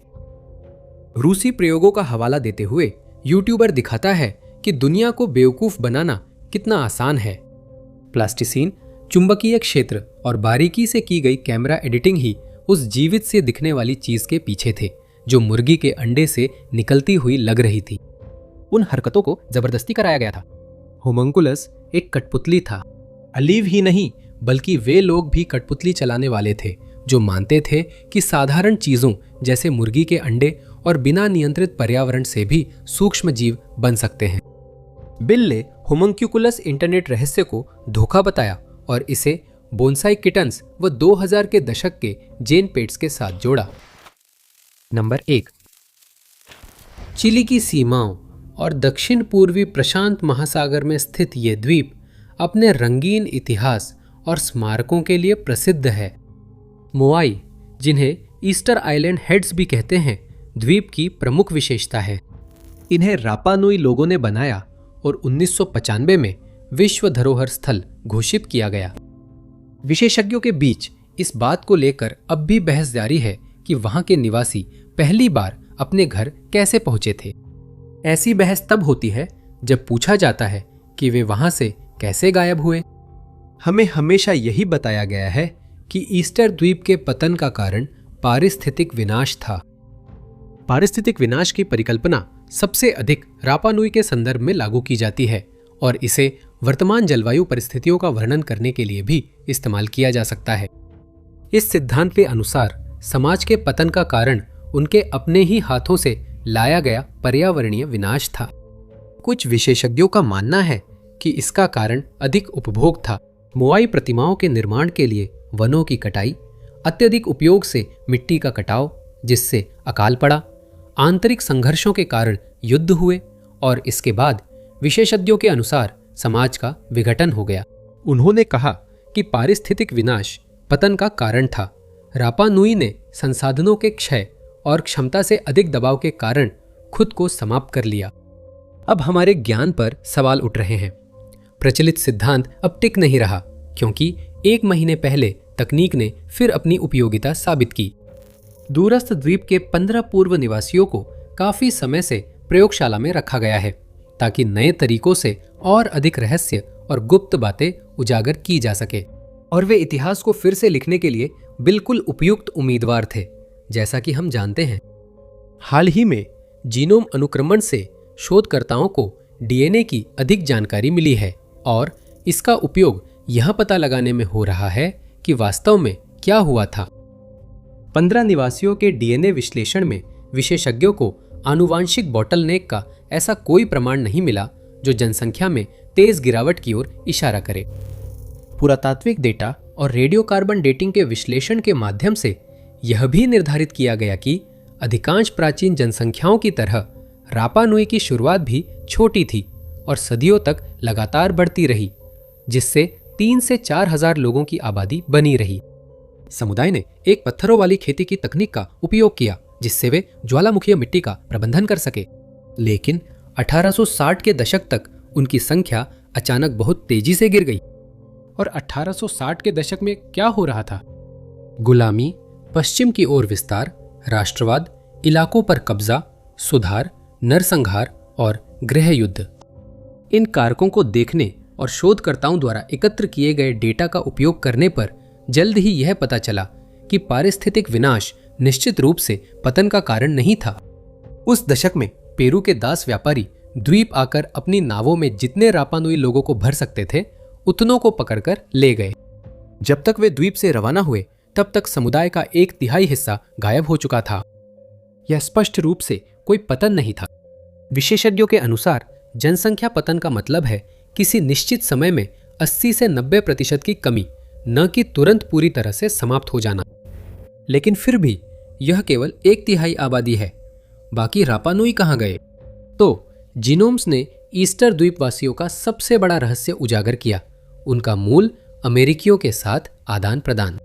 रूसी प्रयोगों का हवाला देते हुए यूट्यूबर दिखाता है कि दुनिया को बेवकूफ बनाना कितना आसान है। प्लास्टिसीन, चुंबकीय क्षेत्र और बारीकी से की गई कैमरा एडिटिंग ही उस जीवित से दिखने वाली चीज के पीछे थे जो मुर्गी के अंडे से निकलती हुई लग रही थी। उन हरकतों को जबरदस्ती कराया गया था। होम्यूनिकुलस एक कठपुतली था। अलीव ही नहीं बल्कि वे लोग भी कठपुतली चलाने वाले थे जो मानते थे कि साधारण चीजों जैसे मुर्गी के अंडे और बिना नियंत्रित पर्यावरण से भी सूक्ष्म जीव बन सकते हैं। बिल ने होम्यूनिकुलस इंटरनेट रहस्य को धोखा बताया और इसे बोनसाई किटन्स व 2000 के दशक के जेन पेट्स के साथ जोड़ा। नंबर 1, चिली की सीमाओं और दक्षिण पूर्वी प्रशांत महासागर में स्थित ये द्वीप अपने रंगीन इतिहास और स्मारकों के लिए प्रसिद्ध है। मोआई, जिन्हें ईस्टर आइलैंड हेड्स भी कहते हैं, द्वीप की प्रमुख विशेषता है। इन्हें रापा नुई लोगों ने बनाया और 1995 में विश्व धरोहर स्थल घोषित किया गया। विशेषज्ञों के बीच इस बात को लेकर अब भी बहस जारी है कि वहां के निवासी पहली बार अपने घर कैसे पहुंचे थे। ऐसी बहस तब होती है जब पूछा जाता है कि वे वहां से कैसे गायब हुए। हमें हमेशा यही बताया गया है कि ईस्टर द्वीप के पतन का कारण पारिस्थितिक विनाश था। पारिस्थितिक विनाश की परिकल्पना सबसे अधिक रापा नुई के संदर्भ में लागू की जाती है और इसे वर्तमान जलवायु परिस्थितियों का वर्णन करने के लिए भी इस्तेमाल किया जा सकता है। इस सिद्धांत के अनुसार समाज के पतन का कारण उनके अपने ही हाथों से लाया गया पर्यावरणीय विनाश था। कुछ विशेषज्ञों का मानना है कि इसका कारण अधिक उपभोग था। मोआई प्रतिमाओं के निर्माण के लिए वनों की कटाई, अत्यधिक उपयोग से मिट्टी का कटाव जिससे अकाल पड़ा, आंतरिक संघर्षों के कारण युद्ध हुए और इसके बाद विशेषज्ञों के अनुसार समाज का विघटन हो गया। उन्होंने कहा कि पारिस्थितिक विनाश पतन का कारण था। रापा नुई ने संसाधनों के क्षय और क्षमता से अधिक दबाव के कारण खुद को समाप्त कर लिया। अब हमारे ज्ञान पर सवाल उठ रहे हैं। प्रचलित सिद्धांत अब टिक नहीं रहा क्योंकि 1 महीने पहले तकनीक ने फिर अपनी उपयोगिता साबित की। दूरस्थ द्वीप के 15 पूर्व निवासियों को काफी समय से प्रयोगशाला में रखा गया है ताकि नए तरीकों से और अधिक रहस्य और गुप्त बातें उजागर की जा सके, और वे इतिहास को फिर से लिखने के लिए बिल्कुल उपयुक्त उम्मीदवार थे। जैसा कि हम जानते हैं, हाल ही में जीनोम अनुक्रमण से शोधकर्ताओं को डीएनए की अधिक जानकारी मिली है और इसका उपयोग यह पता लगाने में हो रहा है कि वास्तव में क्या हुआ था। 15 निवासियों के डीएनए विश्लेषण में विशेषज्ञों को आनुवांशिक बॉटलनेक का ऐसा कोई प्रमाण नहीं मिला जो जनसंख्या में तेज गिरावट की ओर इशारा करे। पुरातात्विक डेटा और रेडियोकार्बन डेटिंग के विश्लेषण के माध्यम से यह भी निर्धारित किया गया कि अधिकांश प्राचीन जनसंख्याओं की तरह रापा नुई की शुरुआत भी छोटी थी और सदियों तक लगातार बढ़ती रही, जिससे 3 से 4 हजार लोगों की आबादी बनी रही। समुदाय ने एक पत्थरों वाली खेती की तकनीक का उपयोग किया जिससे वे ज्वालामुखीय मिट्टी का प्रबंधन कर सके, लेकिन 1860 के दशक तक उनकी संख्या अचानक बहुत तेजी से गिर गई। और 1860 के दशक में क्या हो रहा था? गुलामी, पश्चिम की ओर विस्तार, राष्ट्रवाद, इलाकों पर कब्जा, सुधार, नरसंहार और गृह युद्ध। इन कारकों को देखने और शोधकर्ताओं द्वारा एकत्र किए गए डेटा का उपयोग करने पर जल्द ही यह पता चला कि पारिस्थितिक विनाश निश्चित रूप से पतन का कारण नहीं था। उस दशक में पेरू के दास व्यापारी द्वीप आकर अपनी नावों में जितने रापा नुई लोगों को भर सकते थे उतनों को पकड़कर ले गए। जब तक वे द्वीप से रवाना हुए तब तक समुदाय का 1/3 हिस्सा गायब हो चुका था। यह स्पष्ट रूप से कोई पतन नहीं था। विशेषज्ञों के अनुसार जनसंख्या पतन का मतलब है किसी निश्चित समय में 80 से 90% की कमी, न कि तुरंत पूरी तरह से समाप्त हो जाना। लेकिन फिर भी यह केवल 1/3 आबादी है। बाकी रापा नुई कहाँ गए? तो जीनोम्स ने ईस्टर द्वीपवासियों का सबसे बड़ा रहस्य उजागर किया, उनका मूल अमेरिकियों के साथ आदान प्रदान।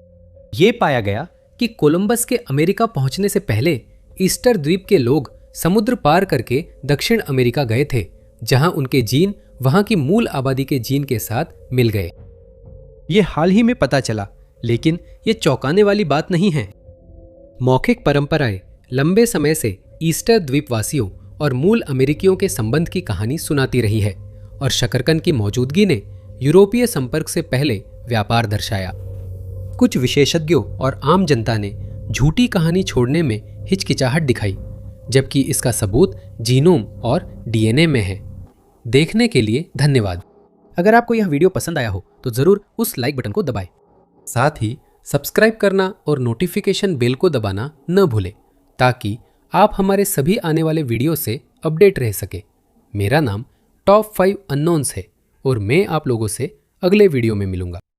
ये पाया गया कि कोलंबस के अमेरिका पहुंचने से पहले ईस्टर द्वीप के लोग समुद्र पार करके दक्षिण अमेरिका गए थे, जहां उनके जीन वहां की मूल आबादी के जीन के साथ मिल गए। ये हाल ही में पता चला, लेकिन ये चौंकाने वाली बात नहीं है। मौखिक परंपराएं लंबे समय से ईस्टर द्वीपवासियों और मूल अमेरिकियों के संबंध की कहानी सुनाती रही है और शकरकंद की मौजूदगी ने यूरोपीय संपर्क से पहले व्यापार दर्शाया। कुछ विशेषज्ञों और आम जनता ने झूठी कहानी छोड़ने में हिचकिचाहट दिखाई, जबकि इसका सबूत जीनोम और डीएनए में है। देखने के लिए धन्यवाद। अगर आपको यह वीडियो पसंद आया हो तो जरूर उस लाइक बटन को दबाएं। साथ ही सब्सक्राइब करना और नोटिफिकेशन बेल को दबाना न भूलें ताकि आप हमारे सभी आने वाले वीडियो से अपडेट रह सके। मेरा नाम टॉप 5 अननोन्स है और मैं आप लोगों से अगले वीडियो में मिलूंगा।